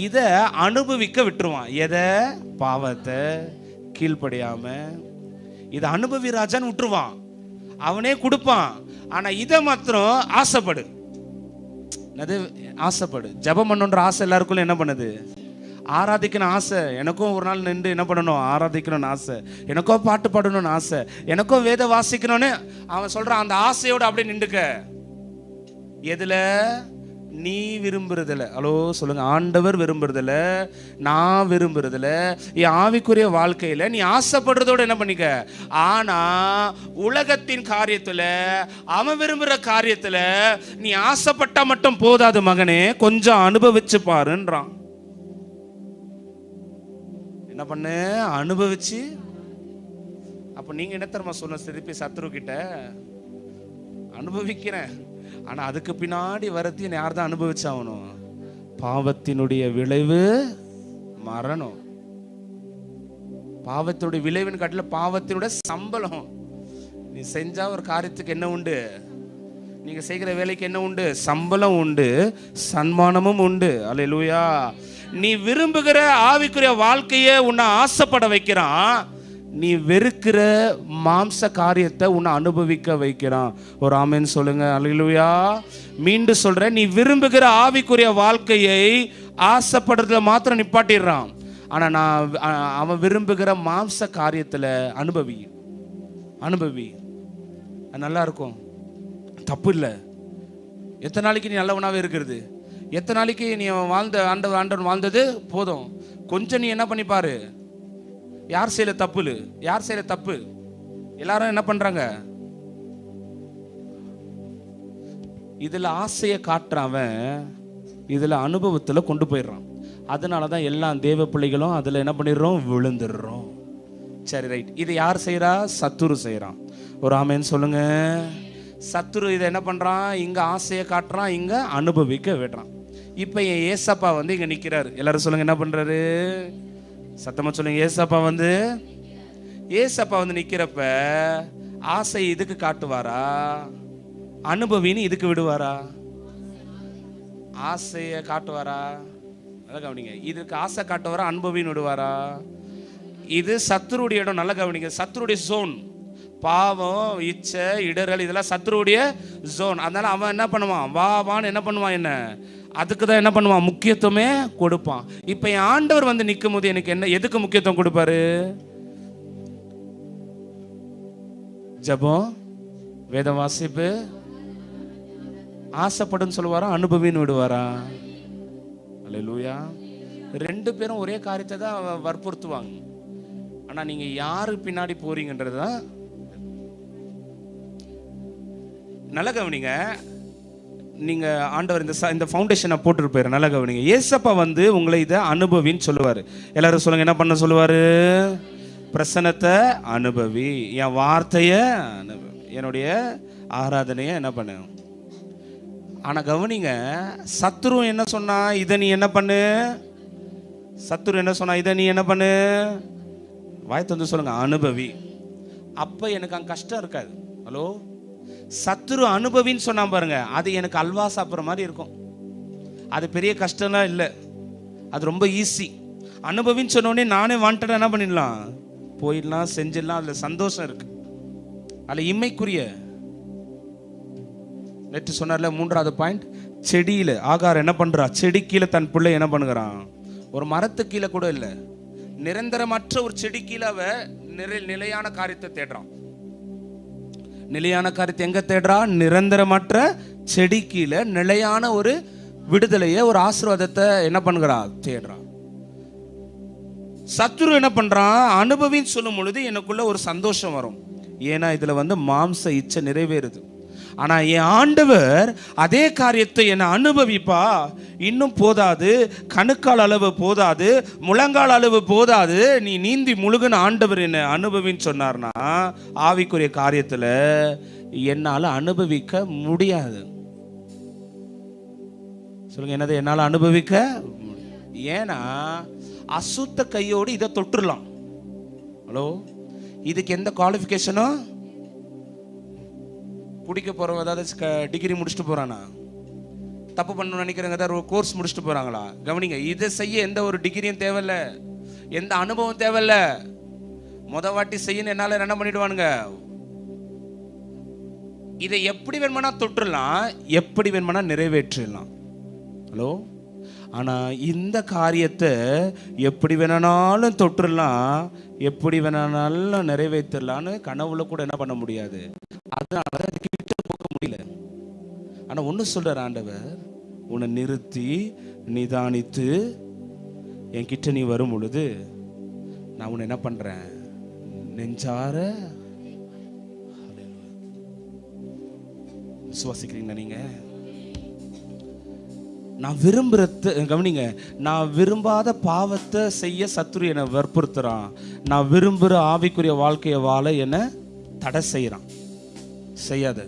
S1: இதை அனுபவிக்க விட்டுருவான். எதை? பாவத்தை, கீழ்ப்படியாம. இதை அனுபவி ராஜான்னு விட்டுருவான், அவனே கொடுப்பான். ஆனா இதை மாத்திரம் ஆசைப்படு. ஆசைப்படு. ஜெபம் பண்ணுன்ற ஆசை எல்லாருக்குள்ள என்ன பண்ணுது? ஆராதிக்கணும் ஆசை. எனக்கும் ஒரு நாள் நின்று என்ன பண்ணணும், ஆராதிக்கணும்னு ஆசை. எனக்கும் பாட்டு பாடணும்னு ஆசை. எனக்கும் வேத வாசிக்கணும்னு அவன் சொல்றான். அந்த ஆசையோடு அப்படியே நின்றுக்க. எதுல? நீ விரும்புறதில்ல. ஹலோ சொல்லுங்க, ஆண்டவர் விரும்புறதில்ல, நான் விரும்புறதில்ல. என் ஆவிக்குரிய வாழ்க்கையில நீ ஆசைப்படுறதோட என்ன பண்ணிக்க. ஆனா உலகத்தின் காரியத்துல, அவன் விரும்புற காரியத்துல நீ ஆசைப்பட்டா மட்டும் போதாது மகனே, கொஞ்சம் அனுபவிச்சு பாருன்றான். என்ன பண்ணு? அனுபவிச்சு. அப்ப நீங்க என்ன தெரியுமா சொன்ன திருப்பி சத்ரு கிட்ட? அனுபவிக்கிறேன், ஆனா அதுக்கு பின்னாடி வரத்தையும் யார் தான் அனுபவிச்சாகணும்? பாவத்தினுடைய விளைவு மரணம். பாவத்தினுடைய விளைவின் காட்டில பாவத்தினுடைய சம்பளம். நீ செஞ்சா ஒரு காரியத்துக்கு என்ன உண்டு? நீங்க செய்கிற வேலைக்கு என்ன உண்டு? சம்பளம் உண்டு, சன்மானமும் உண்டு. அல்லேலூயா. நீ விரும்புகிற ஆவிக்குரிய வாழ்க்கையை உன்னை ஆசைப்பட வைக்கிறான், நீ வெறுக்கிற மாம்ச காரியத்தை உன்னை அனுபவிக்க வைக்கிறான். ஒரு ஆமென் சொல்லுங்க. அல்லேலூயா. மீண்டும் சொல்றேன், நீ விரும்புகிற ஆவிக்குரிய வாழ்க்கையை ஆசைப்படுறதுல மாத்திரம் நிப்பாட்டிடுறான். ஆனா அவன் விரும்புகிற மாம்ச காரியத்துல அனுபவி. நல்லா இருக்கும், தப்பு இல்லை. எத்தனை நாளைக்கு நீ நல்லவனாவே இருக்கிறது? எத்தனை நாளைக்கு நீ ஆண்டவன் வாழ்ந்தது போதும். கொஞ்சம் நீ என்ன பண்ணி பாரு, யார் செய்யல தப்பு, யார் செய்யல தப்பு? எல்லாரும் என்ன பண்றாங்க? இதில் ஆசையை காட்டுறவன் இதில் அனுபவத்தில் கொண்டு போயிடுறான். அதனால தான் எல்லா தேவ பிள்ளைகளும் அதில் என்ன பண்ணிடுறோம், விழுந்துடுறோம். சரி, ரைட். இது யார் செய்கிறா? சத்துரு செய்கிறான். ஒரு ஆமேன்னு சொல்லுங்க. சத்துரு இதை என்ன பண்ணுறான்? இங்கே ஆசையை காட்டுறான், இங்கே அனுபவிக்க விடுறான். இப்போ என் ஏசப்பா வந்து இங்கே நிற்கிறாரு. எல்லாரும் சொல்லுங்க, என்ன பண்ணுறாரு? சத்தமாக சொல்லுங்க. ஏசப்பா வந்து நிற்கிறப்ப ஆசை இதுக்கு காட்டுவாரா, அனுபவின்னு இதுக்கு விடுவாரா? ஆசையை காட்டுவாரா? நல்லா கவனிங்க. இதுக்கு ஆசை காட்டுவாரா, அனுபவின்னு விடுவாரா? இது சத்துருடைய இடம். நல்லா கவனிங்க. சத்துருடைய ஜோன். பாவம், இச்சை, இடரல் இதெல்லாம் சத்துருடைய ஜோன். அதனால அவன் என்ன பண்ணுவான்? வான்னு என்ன பண்ணுவான்? என்ன அதுக்கு தான் என்ன பண்ணுவான்? முக்கியத்துவமே கொடுப்பான். இப்போ என் ஆண்டவர் வந்து நிற்கும் போது எனக்கு என்ன, எதுக்கு முக்கியத்துவம் கொடுப்பாரு? ஜபம், வேத வாசிப்பு, ஆசைப்படுன்னு சொல்லுவாரா, அனுபவின்னு விடுவாரா? அல்லேலூயா. ரெண்டு பேரும் ஒரே காரியத்தை தான் வற்புறுத்துவாங்க. ஆனா நீங்க யாரு பின்னாடி போறீங்கன்றது தான். நல்ல கவனிங்க. நீங்க ஆண்டவர் இந்த ஃபவுண்டேஷனை போட்டுட்டு போயிரு. நல்ல கவனிங்க. ஏசப்பா வந்து உங்களை இதை அனுபவின்னு சொல்லுவாரு. எல்லாரும் சொல்லுங்க, என்ன பண்ண சொல்லுவாரு? பிரசன்னத்தை அனுபவி, என் வார்த்தைய அனுபவி, என்னுடைய ஆராதனையை என்ன பண்ணு. ஆனா கவனிங்க, சத்துரு என்ன சொன்னா? இதை நீ என்ன பண்ணு. சத்துரு என்ன சொன்னா? இதை நீ என்ன பண்ணு. வாய்த்து வந்து சொல்லுங்க, அனுபவி. அப்ப எனக்கு அங்க கஷ்டம் இருக்காது. ஹலோ, சத்துரு அனுபவின்னு சொன்னா பாருங்க, அது எனக்கு அல்வா சாப்பிட்ற மாதிரி இருக்கும். அது பெரிய கஷ்டம்லாம் இல்லை, அது ரொம்ப ஈஸி. அனுபவின்னு சொன்னோடனே நானே வாண்டடா என்ன பண்ணிடலாம், போயிடலாம், செஞ்சிடலாம். அதுல சந்தோஷம் இருக்கு, அதுல இம்மைக்குரிய. நேற்று சொன்னார்ல, மூன்றாவது பாயிண்ட். செடியில ஆகார் என்ன பண்றா? செடி கீழே தன் பிள்ளை என்ன பண்ணுகிறான்? ஒரு மரத்து கீழே கூட இல்லை, நிரந்தரமற்ற ஒரு செடி கீழே அவ நிலையான காரியத்தை தேடுறான். நிலையான காரியத்தை எங்க தேடுறா? நிரந்தரமற்ற செடி கீழே நிலையான ஒரு விடுதலையை, ஒரு ஆசீர்வாதத்தை என்ன பண்ணுகிறா? தேடுறான். சத்துரு என்ன பண்றான்? அனுபவின்னு சொல்லும் பொழுது எனக்குள்ள ஒரு சந்தோஷம் வரும். ஏன்னா இதுல வந்து மாம்ச இச்சை நிறைவேறுது. ஆனா என் ஆண்டவர் அதே காரியத்தை என்ன அனுபவிப்பா. இன்னும் போதாது, கணுக்கால் அளவு போதாது, முழங்கால் அளவு போதாது, நீ நீந்தி முழுகுன ஆண்டவர் என்ன அனுபவின்னு சொன்னார்னா, ஆவிக்குரிய காரியத்துல என்னால அனுபவிக்க முடியாது. சொல்லுங்க, என்னது என்னால அனுபவிக்க? ஏன்னா அசுத்த கையோடு இதை தொட்டுடலாம். ஹலோ, இதுக்கு எந்த குவாலிஃபிகேஷனும்? குடிக்க போறவங்க ஏதாவது டிகிரி முடிச்சுட்டு போறானா? தப்பு பண்ணணும்னு நினைக்கிறவங்க ஏதாவது ஒரு கோர்ஸ் முடிச்சுட்டு போறாங்களா? கவனிங்க, இதை செய்ய எந்த ஒரு டிகிரியும் தேவையில்ல, எந்த அனுபவம் தேவையில்ல. வாட்டி செய்யணும், என்னால என்ன பண்ணிடுவானுங்க. இதை எப்படி வேணுமானா தொட்டுடலாம், எப்படி வேணுமானா நிறைவேற்றலாம். ஹலோ, ஆனா இந்த காரியத்தை எப்படி வேணாலும் தொட்டுடலாம், எப்படி வேணாலும் நிறைவேற்றலான்னு கனவுல கூட என்ன பண்ண முடியாது. அதனால அது கிட்ட போக முடியல. ஆனா ஒண்ணு சொல்றார் ஆண்டவர், உன்னை நிறுத்தி நிதானித்து என்கிட்ட நீ வரும் பொழுது நான் உன்னை என்ன பண்றேன்? நெஞ்சார விசுவாசிக்கிறீங்களா நீங்க? நான் விரும்புறது கவனிங்க, நான் விரும்பாத பாவத்தை செய்ய சத்துரு என்னை வற்புறுத்துறான். நான் விரும்புகிற ஆவிக்குரிய வாழ்க்கையை வாழ என்னை தடை செய்யறான். செய்யாத,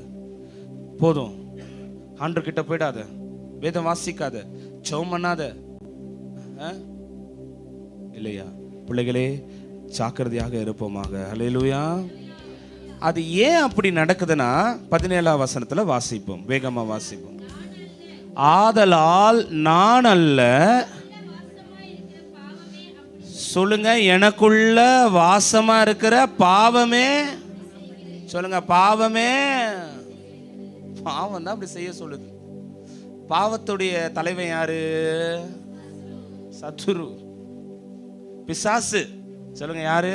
S1: போதும், ஆண்டவர் கிட்ட போயிடாத, வேதம் வாசிக்காத, ஜெபம் பண்ணாத, இல்லையா? பிள்ளைகளே, ஜாக்கிரதையாக இருப்போமாக. அல்லேலூயா. அது ஏன் அப்படி நடக்குதுன்னா 17ஆம் வசனத்துல வாசிப்போம், வேகமா வாசிப்போம். ஆதலால் நான் அல்ல, சொல்லுங்க, எனக்குள்ள வாசமா இருக்கிற பாவமே. சொல்லுங்க, பாவமே. பாவம் தான் அப்படி செய்ய சொல்லுது. பாவத்துடைய தலைவன் யாரு? சத்துரு, பிசாசு. சொல்லுங்க, யாரு?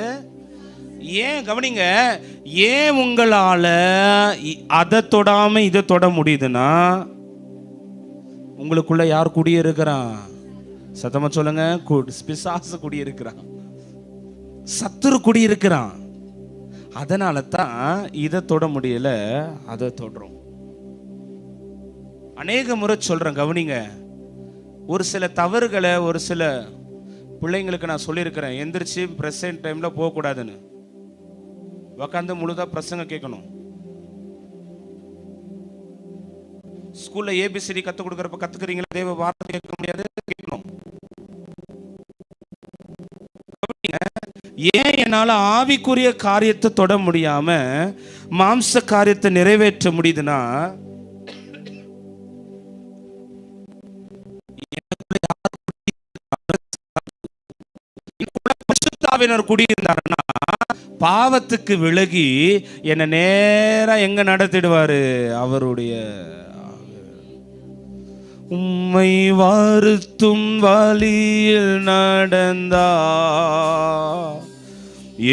S1: ஏன் கவனிங்க, ஏன் உங்களால அதை தொடாம இதை தொட முடியுதுன்னா, உங்களுக்குள்ள யார் குடியிருக்கிறான்? சத்தமா சொல்லுங்க, பிசாசு குடியிருக்கிறான், சத்துரு குடியிருக்கிறான். அதனால தான் இதை தொட முடியல, அதை தொடுறோம். அநேக முறை சொல்றேன், கவனிங்க. ஒரு சில தவறுகளை ஒரு சில பிள்ளைங்களுக்கு நான் சொல்லியிருக்கிறேன். எந்திரிச்சு பிரசன்ட் டைம்ல போகக்கூடாதுன்னு. உக்காந்து முழுதா பிரசங்க கேட்கணும். ஸ்கூல்ல ஏபிசிடி கத்து கொடுக்கறப்ப கத்துக்கிறீங்களா? தேவ வார்த்தை கேட்க முடியாது, கேட்கணும். ஏன் என்னால ஆவிக்குரிய காரியத்தை தொட முடியாம மாம்ச காரியத்தை நிறைவேற்ற முடியுதுன்னா, பரிசுத்தாவினர் குடியிருந்தாருன்னா பாவத்துக்கு விலகி என்ன நேரா எங்க நடத்திடுவாரு? அவருடைய உம்மை வருத்தும் வழியில் நடந்தா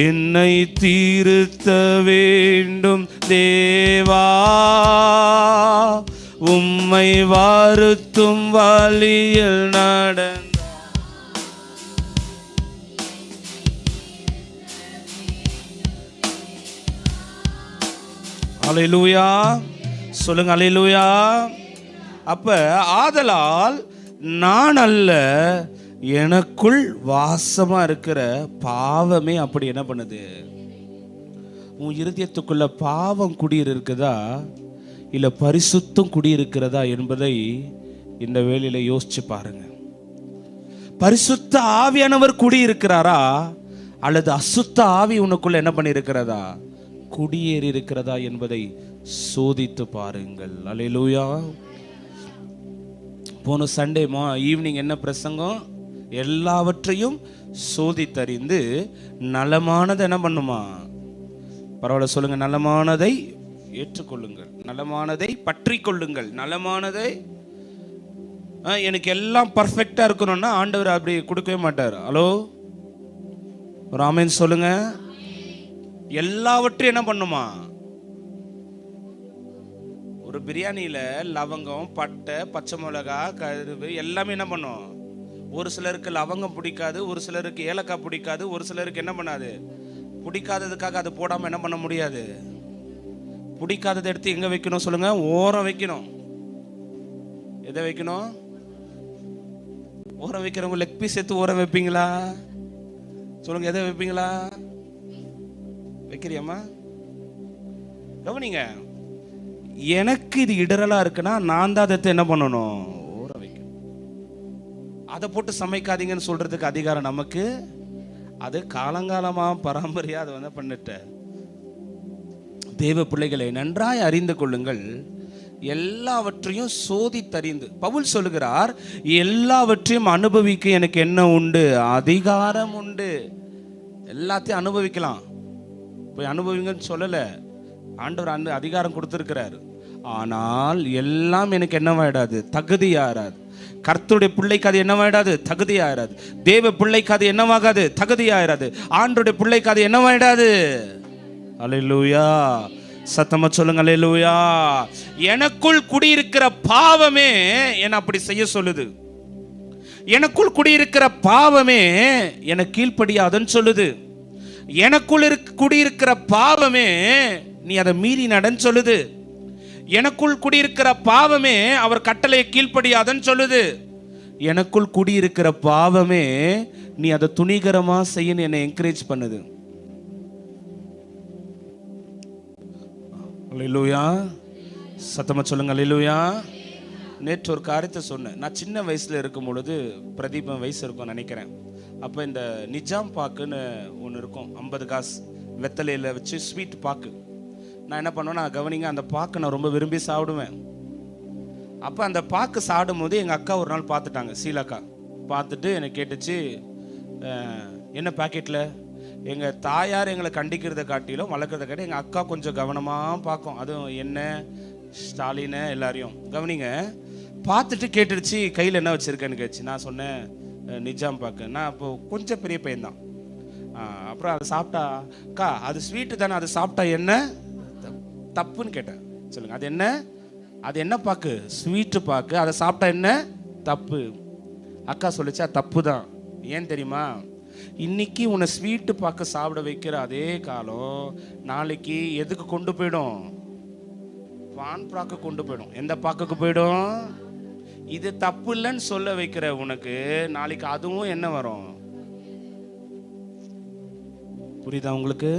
S1: என்னை தீர்த்த வேண்டும் தேவா, உம்மை வருத்தும் வழியில் நடந்தா. அல்லேலூயா சொல்லுங்க, அல்லேலூயா. அப்ப ஆதலால் நான் அல்ல, எனக்குள் வாசமா இருக்கிற பாவமே அப்படி என்ன பண்ணுது? உன் இருதயத்துக்குள்ள பாவம் குடியிருக்குதா இல்ல பரிசுத்தம் குடியிருக்கிறதா என்பதை இந்த வேளையில யோசிச்சு பாருங்க. பரிசுத்த ஆவியானவர் குடியிருக்கிறாரா அல்லது அசுத்த ஆவி உனக்குள்ள என்ன பண்ணி இருக்கிறதா, குடியேறி இருக்கிறதா என்பதை சோதித்து பாருங்கள். அல்லேலூயா. போன சண்டே ஈவினிங் என்ன பிரசங்கம்? எல்லாவற்றையும் சோதித்தறிந்து நலமானதை என்ன பண்ணுமா? பரவாயில்ல சொல்லுங்க, நலமானதை ஏற்றுக்கொள்ளுங்கள், நலமானதை பற்றி கொள்ளுங்கள். நலமானதை எனக்கு எல்லாம் பர்ஃபெக்டா இருக்கணும்னா ஆண்டவர் அப்படி கொடுக்கவே மாட்டார். ஹலோ, ஒரு ஆமென் சொல்லுங்க. எல்லாவற்றையும் என்ன பண்ணுமா? ஒரு பிரியாணியில லவங்கம், பட்டை, பச்சை மிளகா, கருவு எல்லாமே என்ன பண்ணும்? ஒரு சிலருக்கு லவங்கம் பிடிக்காது, ஒரு சிலருக்கு ஏலக்காய் பிடிக்காது, ஒரு சிலருக்கு என்ன பண்ணாது, பிடிக்காததுக்காக அது போடாம என்ன பண்ண முடியாது. பிடிக்காததை எடுத்து எங்க வைக்கணும் சொல்லுங்க? ஓரம் வைக்கணும். எதை வைக்கணும்? ஓரம் வைக்கிறவங்க லெக் பீஸ் எடுத்து ஓரம் வைப்பீங்களா? சொல்லுங்க, எதை வைப்பீங்களா? வைக்கிறியம்மா? கவனிங்க, எனக்கு இது இடரலா இருக்குன்னா நான் தான் அதை என்ன பண்ணணும்? ஊற வைக்கணும். அதை போட்டு சமைக்காதீங்கன்னு சொல்றதுக்கு அதிகாரம் நமக்கு. அது காலங்காலமா பரம்பரையா அதை வந்து பண்ணிட்ட. தேவ பிள்ளைகளை நன்றாய் அறிந்து கொள்ளுங்கள், எல்லாவற்றையும் சோதித்தறிந்து. பவுல் சொல்லுகிறார், எல்லாவற்றையும் அனுபவிக்க எனக்கு என்ன உண்டு? அதிகாரம் உண்டு. எல்லாத்தையும் அனுபவிக்கலாம். போய் அனுபவிங்கன்னு சொல்லல, ஆண்டவர் அந்த அதிகாரம் கொடுத்திருக்கிறார். ஆனால் எல்லாம் எனக்கு என்னவாயிடாது? தகுதியாராது. கர்த்தருடைய பிள்ளைக்கு அது என்னவாயிடாது? தகுதியாயிராது. தேவ பிள்ளைக்கு அது என்னவாகாது? தகுதியாயிராது. ஆண்டருடைய பிள்ளைக்கு அது என்னவாயிடாது? அல்லேலூயா. சத்தமா சொல்லுங்க, அல்லேலூயா. எனக்குள் குடியிருக்கிற பாவமே என்ன அப்படி செய்ய சொல்லுது. எனக்குள் குடியிருக்கிற பாவமே என கீழ்ப்படியாதுன்னு சொல்லுது. எனக்குள் குடியிருக்கிற பாவமே நீ அதை மீறி நடன்னு சொல்லுது. எனக்குள் குடியிருக்கிற பாவமே அவர் கட்டளையை கீழ்ப்படியாதன்னு சொல்லுது. எனக்குள் குடியிருக்கிற பாவமே நீ அதை துணிகரமா செய்யன்னு என்னை என்கரேஜ் பண்ணுது. அல்லேலூயா. சத்தமா சொல்லுங்க, அல்லேலூயா. நேற்று ஒரு காரியத்தை சொன்னேன். நான் சின்ன வயசுல இருக்கும் பொழுது, பிரதீபம் வயசு இருக்கும் நினைக்கிறேன். அப்போ இந்த நிஜாம் பாக்குன்னு ஒன்று இருக்கும், 50 காசு வெத்தலையில் வச்சு ஸ்வீட் பாக்கு. நான் என்ன பண்ணுவேன்னா, கவனிங்க, அந்த பாக்கு நான் ரொம்ப விரும்பி சாப்பிடுவேன். அப்போ அந்த பாக்கு சாப்பிடும் போது எங்கள் அக்கா ஒரு நாள் பார்த்துட்டாங்க, சீலாக்கா. பார்த்துட்டு என்னை கேட்டுச்சு, என்ன பாக்கெட்டில்? எங்கள் தாயார் எங்களை கண்டிக்கிறத காட்டிலும் வளர்க்குறத காட்டி எங்கள் அக்கா கொஞ்சம் கவனமாக பார்க்கும். அதுவும் என்ன, ஸ்டாலினை எல்லாரையும். கவனிங்க, பார்த்துட்டு கேட்டுடுச்சு, கையில் என்ன வச்சுருக்கேன்னு கேட்டுச்சு. நான் சொன்னேன், நிஜாம் பாக்கு. நான் இப்போ கொஞ்சம் பெரிய பையன்தான். அப்புறம் அதை சாப்பிட்டா, அக்கா அது ஸ்வீட்டு தானே, அது சாப்பிட்டா என்ன தப்புன்னு கேட்டேன். சொல்லுங்க, அது என்ன? அது என்ன பாக்கு? ஸ்வீட்டு பாக்கு. அதை சாப்பிட்டா என்ன தப்பு? அக்கா சொல்லிச்சா, தப்பு தான். ஏன் தெரியுமா? இன்னைக்கு உன்னை ஸ்வீட்டு பாக்கு சாப்பிட வைக்கிற அதே காலம் நாளைக்கு எதுக்கு கொண்டு போயிடும்? பான் பாக்கு கொண்டு போயிடும். எந்த பாக்குக்கு போயிடும்? இது தப்பு இல்லைன்னு சொல்ல வைக்கிற உனக்கு நாளைக்கு அதுவும் என்ன வரும்? புரியுதா உங்களுக்கு?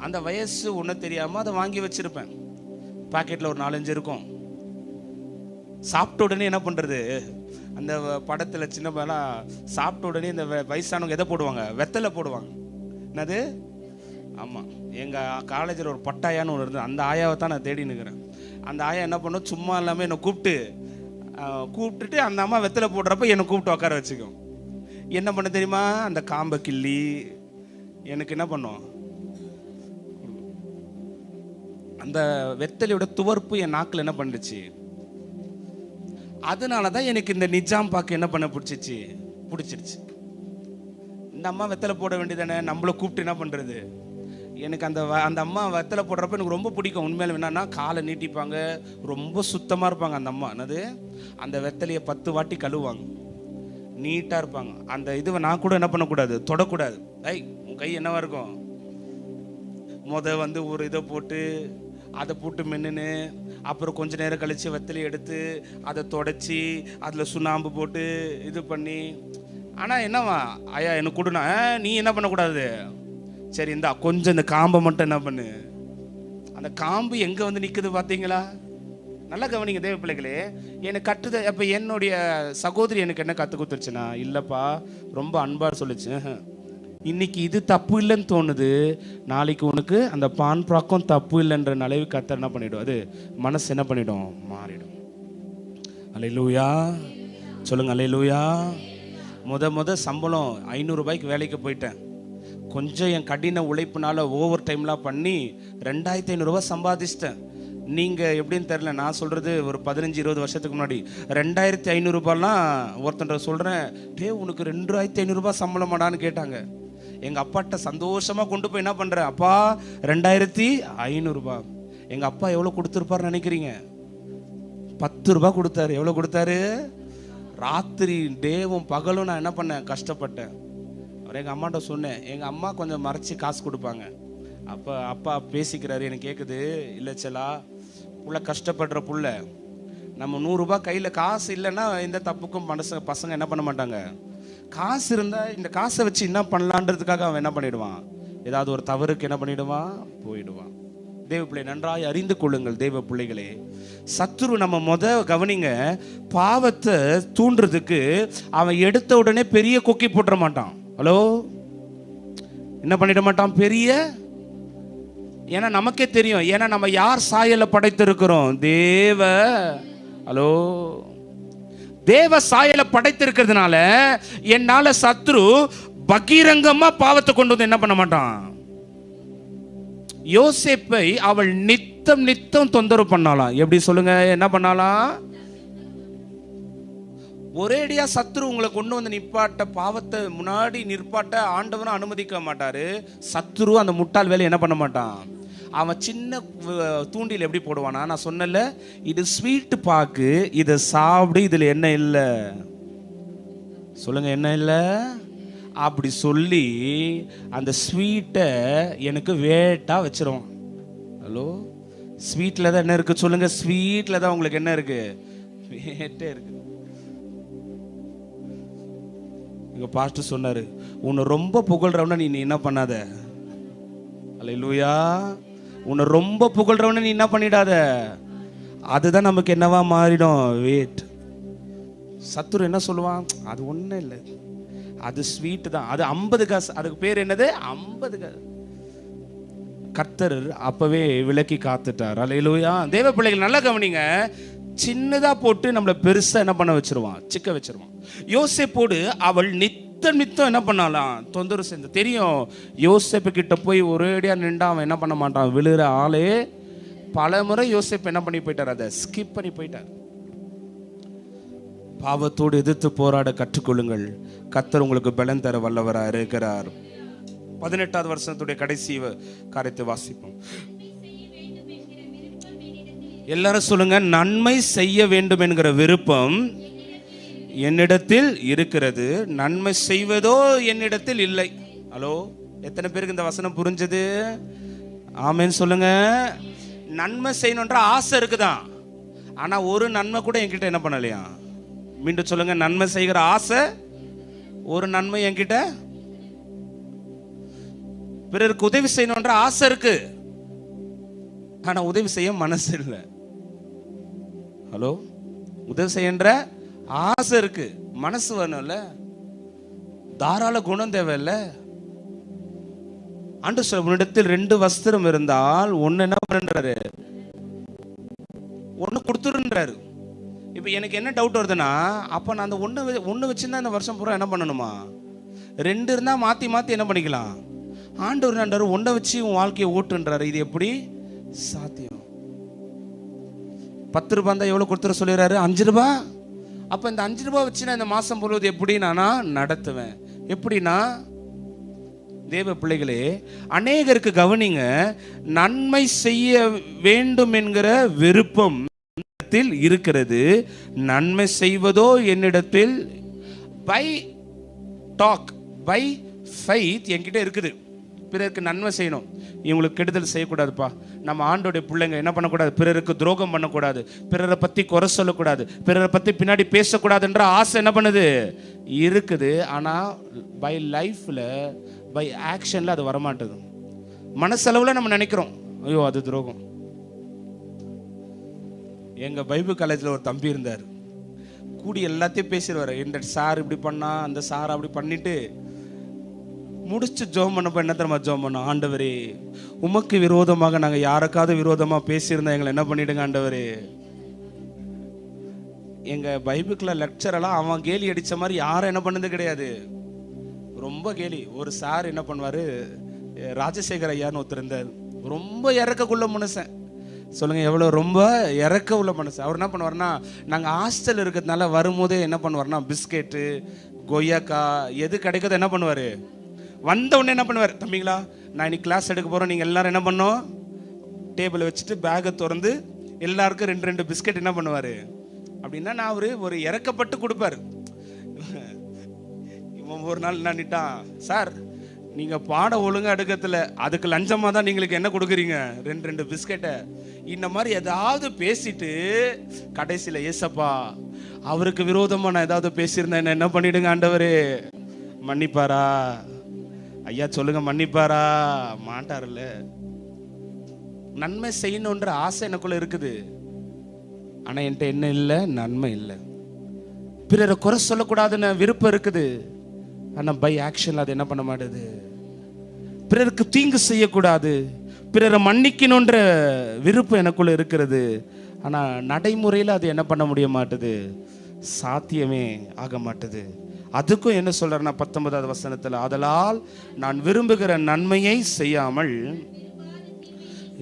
S1: அந்த வயசு ஒன்றும் தெரியாம அதை வாங்கி வச்சிருப்பேன். பாக்கெட்ல ஒரு 4-5 இருக்கும். சாப்பிட்ட உடனே என்ன பண்றது? அந்த படத்துல சின்ன பையெல்லாம் சாப்பிட்ட உடனே இந்த வயசானவங்க எதை போடுவாங்க? வெத்தலை போடுவாங்க. என்னது? ஆமா, எங்க காலேஜில் ஒரு பட்டாயான்னு ஒன்று இருந்தது. அந்த ஆயாவை தான் நான் தேடி நிற்கிறேன். அந்த ஆயா என்ன பண்ணும், சும்மா இல்லாமல் என்னை கூப்பிட்டுட்டு அந்த அம்மா வெத்தலை போடுறப்ப என்னை கூப்பிட்டு உட்கார வச்சுக்கும். என்ன பண்ண தெரியுமா? அந்த காம்பை கிள்ளி எனக்கு என்ன பண்ணும், அந்த வெத்தலையோட துவர்ப்பு என் நாக்கில் என்ன பண்ணுச்சு. அதனால தான் எனக்கு இந்த நிஜாம் பாக்கு என்ன பண்ண பிடிச்சிருச்சு. இந்த அம்மா வெத்தலை போட வேண்டியதானே, நம்மளை கூப்பிட்டு என்ன பண்ணுறது. எனக்கு அந்த அம்மா வெத்தலை போடுறப்ப எனக்கு ரொம்ப பிடிக்கும். உண்மையில என்னன்னா, காலை நீட்டிப்பாங்க, ரொம்ப சுத்தமாக இருப்பாங்க அந்த அம்மா. என்னது, அந்த வெத்தலையை 10 வாட்டி கழுவுவாங்க, நீட்டாக இருப்பாங்க. அந்த இதுவை நான் கூட என்ன பண்ணக்கூடாது, தொடக்கூடாது. உன் கை என்னவா இருக்கும்? ஒரு இதை போட்டு அதை போட்டு மென்னுன்னு, அப்புறம் கொஞ்ச நேரம் கழித்து வெத்தலையை எடுத்து அதை தொடச்சி அதில் சுண்ணாம்பு போட்டு இது பண்ணி. ஆனால் என்னவா, ஐயா எனக்கு கொடுனா, நீ என்ன பண்ணக்கூடாது. சரி, இந்தா கொஞ்சம் இந்த காம்பை மட்டும் என்ன பண்ணு. அந்த காம்பு எங்கே வந்து நிற்குது பார்த்தீங்களா? நல்லா கவனிங்க தேவ பிள்ளைகளே. எனக்கு கட்டுது. அப்போ என்னுடைய சகோதரி எனக்கு என்ன கற்றுக் கொடுத்துருச்சுன்னா, இல்லைப்பா ரொம்ப அன்பாக சொல்லிச்சு, இன்னைக்கு இது தப்பு இல்லைன்னு தோணுது, நாளைக்கு உனக்கு அந்த பான் ப்ராக்கும் தப்பு இல்லைன்ற நிலைவு கர்த்தர் என்ன பண்ணிடும், அது மனசு என்ன பண்ணிடும், மாறிடும். அல்லேலூயா சொல்லுங்க, அல்லேலூயா. முத சம்பளம் 500 ரூபாய்க்கு வேலைக்கு போயிட்டேன். கொஞ்சம் என் கடின உழைப்புனால ஓவர் டைம்லாம் பண்ணி 2500 ரூபாய் சம்பாதிச்சிட்டேன். நீங்கள் எப்படின்னு தெரில, நான் சொல்கிறது ஒரு 15-20 வருஷத்துக்கு முன்னாடி 2500 ரூபாய்லாம் ஒருத்தன்ற சொல்கிறேன், உனக்கு 2500 ரூபாய் சம்பளமாடான்னு கேட்டாங்க. எங்கள் அப்பாட்ட சந்தோஷமாக கொண்டு போய் என்ன பண்ணுறேன், அப்பா 2500 ரூபாய். எங்கள் அப்பா எவ்வளோ கொடுத்துருப்பாருன்னு நினைக்கிறீங்க? 10 ரூபாய் கொடுத்தாரு. எவ்வளோ கொடுத்தாரு? ராத்திரி டேவும் பகலும் நான் என்ன பண்ணேன், கஷ்டப்பட்டேன். அவர் எங்கள் அம்மாட்ட சொன்னேன். எங்கள் அம்மா கொஞ்சம் மறைச்சி காசு கொடுப்பாங்க. அப்போ அப்பா பேசிக்கிறாரு, எனக்கு கேட்குது, இல்லை செல்லா, புள்ள கஷ்டப்படுற புள்ள, நம்ம 100 ரூபாய் கையில் காசு இல்லைன்னா எந்த தப்புக்கும் பசங்க என்ன பண்ண மாட்டாங்க. காசு இருந்தால் இந்த காசை வச்சு என்ன பண்ணலான்றதுக்காக அவன் என்ன பண்ணிடுவான், ஏதாவது ஒரு தவறுக்கு என்ன பண்ணிடுவான், போயிடுவான். தேவ பிள்ளை நன்றாய் அறிந்து கொள்ளுங்கள் தேவ பிள்ளைகளே. சத்துரு நம்ம கவனிங்க, பாவத்தை தூண்டுறதுக்கு அவன் எடுத்த உடனே பெரிய கொக்கி போட்டுற மாட்டான். ஹலோ, என்ன பண்ணிட மாட்டான் பெரிய. ஏன்னா நமக்கே தெரியும், ஏன்னா நம்ம யார் சாயலை படைத்திருக்கிறோம், தேவ சாயலை படைத்திருக்கிறதுனால என்னால சத்ரு பகிரங்கமா பாவத்தை கொண்டு வந்து என்ன பண்ண மாட்டான். யோசேப்பை அவள் நித்தம் தொந்தரவு பண்ணாலாம். எப்படி சொல்லுங்க, என்ன பண்ணாலாம்? ஒரேடியா சத்ரு உங்களை கொண்டு வந்து நிப்பாட்ட, பாவத்தை முன்னாடி நிற்பாட்ட ஆண்டவரும் அனுமதிக்க மாட்டாரு. சத்ரு அந்த முட்டாள் வேலை என்ன பண்ண மாட்டான். அவன் சின்ன தூண்டில் எப்படி போடுவானா, நான் சொன்னல, இது ஸ்வீட் பாக்கு, இதை சாப்பிடு, இதில் என்ன இல்லை சொல்லுங்க, என்ன இல்லை அப்படி சொல்லி அந்த ஸ்வீட்டை எனக்கு வேட்டா வச்சிருவான். ஹலோ, ஸ்வீட்டில் தான் என்ன இருக்கு சொல்லுங்க, ஸ்வீட்டில் தான் உங்களுக்கு என்ன இருக்கு, வேட்டே இருக்கு. எங்க பாஸ்டர் சொன்னாரு, உன்னை ரொம்ப புகழ்றவன நீ என்ன பண்ணாத. அல்லேலூயா. உன்னை ரொம்ப புகழ்றவன நீ என்ன பண்ணிடாத, அதுதான் நமக்கு என்னவா மாறிடும், வேட். சத்துரு என்ன சொல்லுவான், அது ஒன்றும் இல்லை, அது ஸ்வீட் தான், அது 50 காசு, அதுக்கு பேர் என்னது 50 காசு. கர்த்தர் அப்பவே விலக்கி காத்துட்டார். அல்லேலூயா. தேவ பிள்ளைகள் நல்லா கவனிங்க, சின்னதா போட்டு நம்மளை பெருசா என்ன பண்ண வச்சிருவான், சிக்க வச்சிருவான். யோசேப்போடு அவள் நித்தம் என்ன பண்ணாலாம், தொந்தரவு செஞ்சு. தெரியும், யோசேப்பு கிட்ட போய் ஒரேடியா நின்றா அவன் என்ன பண்ண மாட்டான், விழுகிற ஆளே. பல முறை யோசேப்பு என்ன பண்ணி போயிட்டார், அதை ஸ்கிப் பண்ணி போயிட்டார். பாவத்தோடு எதிர்த்து போராட கற்றுக்கொள்ளுங்கள். கர்த்தர் உங்களுக்கு பலன் தர வல்லவராக இருக்கிறார். 18வது வருஷத்துடைய கடைசி காரியத்தை வாசிப்போம். எல்லாரும் சொல்லுங்க, நன்மை செய்ய வேண்டும் என்கிற விருப்பம் என்னிடத்தில் இருக்கிறது, நன்மை செய்வதோ என்னிடத்தில் இல்லை. ஹலோ, எத்தனை பேருக்கு இந்த வசனம் புரிஞ்சது? ஆமென் சொல்லுங்க. நன்மை செய்யணுன்ற ஆசை இருக்குதான், ஆனா ஒரு நன்மை கூட என்கிட்ட என்ன பண்ணலையா? மீண்டும் சொல்லுங்க, நன்மை செய்கிற ஆசை, ஒரு நன்மை என்கிட்ட. பிறருக்கு உதவி செய்யணுன்ற ஆசை இருக்கு, ஆனா உதவி செய்ய மனசு இல்லை. ஹலோ, உதவி செய்யன்ற ஆசை இருக்கு, மனசு வேணும்ல, தாராள குணம் தேவையில்ல. ஆண்டு சொல்ல, உன்னிடத்தில் 2 வஸ்திரம் இருந்தால் ஒன்னு என்ன பண்றாரு? ஒன்னு கொடுத்துருன்றாரு. இப்போ எனக்கு என்ன டவுட் வருதுன்னா, அப்போ நான் அந்த ஒன்று வச்சுருந்தா இந்த வருஷம் பூரா என்ன பண்ணணுமா? 2 இருந்தால் மாற்றி மாற்றி என்ன பண்ணிக்கலாம்? ஆண்டவர் நன்றார், ஒன்றை வச்சு உன் வாழ்க்கையை ஓட்டுன்றாரு. இது எப்படி சாத்தியம்? 10 ரூபா தான் எவ்வளோ கொடுத்துட சொல்லிடுறாரு? 5 ரூபா. அப்போ இந்த 5 ரூபா வச்சு நான் இந்த மாதம் பொழுது எப்படி நானா நடத்துவேன்? எப்படின்னா, தேவ பிள்ளைகளே, அநேகருக்கு கவனிங்க, நன்மை செய்ய வேண்டும் என்கிற விருப்பம் இருக்கிறது, நன்மை செய்வதோ என்னிடத்தில் பை டாக் பை ஃபெய்த் என்கிட்ட இருக்குது. பிறருக்கு நன்மை செய்யணும், இவங்களுக்கு கெடுதல் செய்யக்கூடாதுப்பா. நம்ம ஆண்டோடைய பிள்ளைங்க என்ன பண்ணக்கூடாது? பிறருக்கு துரோகம் பண்ணக்கூடாது, பிறரை பற்றி குறை சொல்லக்கூடாது, பிறரை பற்றி பின்னாடி பேசக்கூடாதுன்ற ஆசை என்ன பண்ணுது? இருக்குது. ஆனால் பை லைஃப்பில், பை ஆக்ஷனில் அது வரமாட்டேது. மனசளவில் நம்ம நினைக்கிறோம், ஐயோ அது துரோகம். எங்கள் பைபிள் காலேஜில் ஒரு தம்பி இருந்தார், கூடி எல்லாத்தையும் பேசிடுவார். இந்த சார் இப்படி பண்ணா, அந்த சார் அப்படி பண்ணிட்டு முடிச்சு ஜோம் பண்ணப்போ என்ன தெரியுமா ஜோம் பண்ணோம்? ஆண்டவரே, உமக்கு விரோதமாக நாங்கள் யாருக்காவது விரோதமாக பேசியிருந்தா எங்களை என்ன பண்ணிடுங்க ஆண்டவரே. எங்கள் பைபிளில் லெக்சரெல்லாம் அவன் கேலி அடித்த மாதிரி யாரும் என்ன பண்ணது கிடையாது, ரொம்ப கேலி. ஒரு சார் என்ன பண்ணுவார், ராஜசேகர் ஐயான்னு ஒருத்தர் இருந்தார், ரொம்ப இறக்கக்குள்ள மனுஷன். சொல்லுங்க, எவ்வளோ ரொம்ப இறக்க உள்ள மனசு. அவர் என்ன பண்ணுவார்னா, நாங்கள் ஹாஸ்டல் இருக்கிறதுனால வரும்போதே என்ன பண்ணுவார்னா, பிஸ்கெட்டு, கொய்யாக்கா எது கிடைக்காதோ என்ன பண்ணுவார், வந்த உடனே என்ன பண்ணுவார், தம்பிங்களா நான் இன்னைக்கு கிளாஸ் எடுக்க போகிறோம், நீங்கள் எல்லாரும் என்ன பண்ணோம், டேபிளை வச்சுட்டு பேக்கை திறந்து எல்லாருக்கும் 2 பிஸ்கெட் என்ன பண்ணுவார் அப்படின்னா, நான் ஒரு இறக்கப்பட்டு கொடுப்பார். இவன் ஒரு நாள் நின்னுட்டான், சார் நீங்கள் பாடம் ஒழுங்காக எடுக்கிறதுல அதுக்கு லஞ்சமாக தான் நீங்களுக்கு என்ன கொடுக்குறீங்க, 2 பிஸ்கெட்டை. இந்த மாதிரி ஏதாவது பேசிட்டு கடைசியில், ஏசப்பா அவருக்கு விரோதமாக நான் ஏதாவது பேசியிருந்தேன், என்ன பண்ணிடுங்க ஆண்டவரே. மன்னிப்பாரா ஐயா? சொல்லுங்க, மன்னிப்பாரா? மாட்டார்ல. நன்மை செய்யணுன்ற ஆசை எனக்குள்ள இருக்குது, ஆனால் என்கிட்ட என்ன இல்லை, நன்மை இல்லை. பிறரை குறை சொல்லக்கூடாதுன்னு விருப்பம் இருக்குது, ஆனால் பை ஆக்ஷன் அது என்ன பண்ண மாட்டேது. பிறருக்கு தீங்கு செய்யக்கூடாது, பிறரை மன்னிக்கணுன்ற விருப்பம் எனக்குள்ள இருக்கிறது, ஆனால் நடைமுறையில் அது என்ன பண்ண முடிய மாட்டுது, சாத்தியமே ஆக மாட்டுது. அதுக்கும் என்ன சொல்றாருன்னா 19வது வசனத்தில், ஆதலால் நான் விரும்புகிற நன்மையை செய்யாமல்,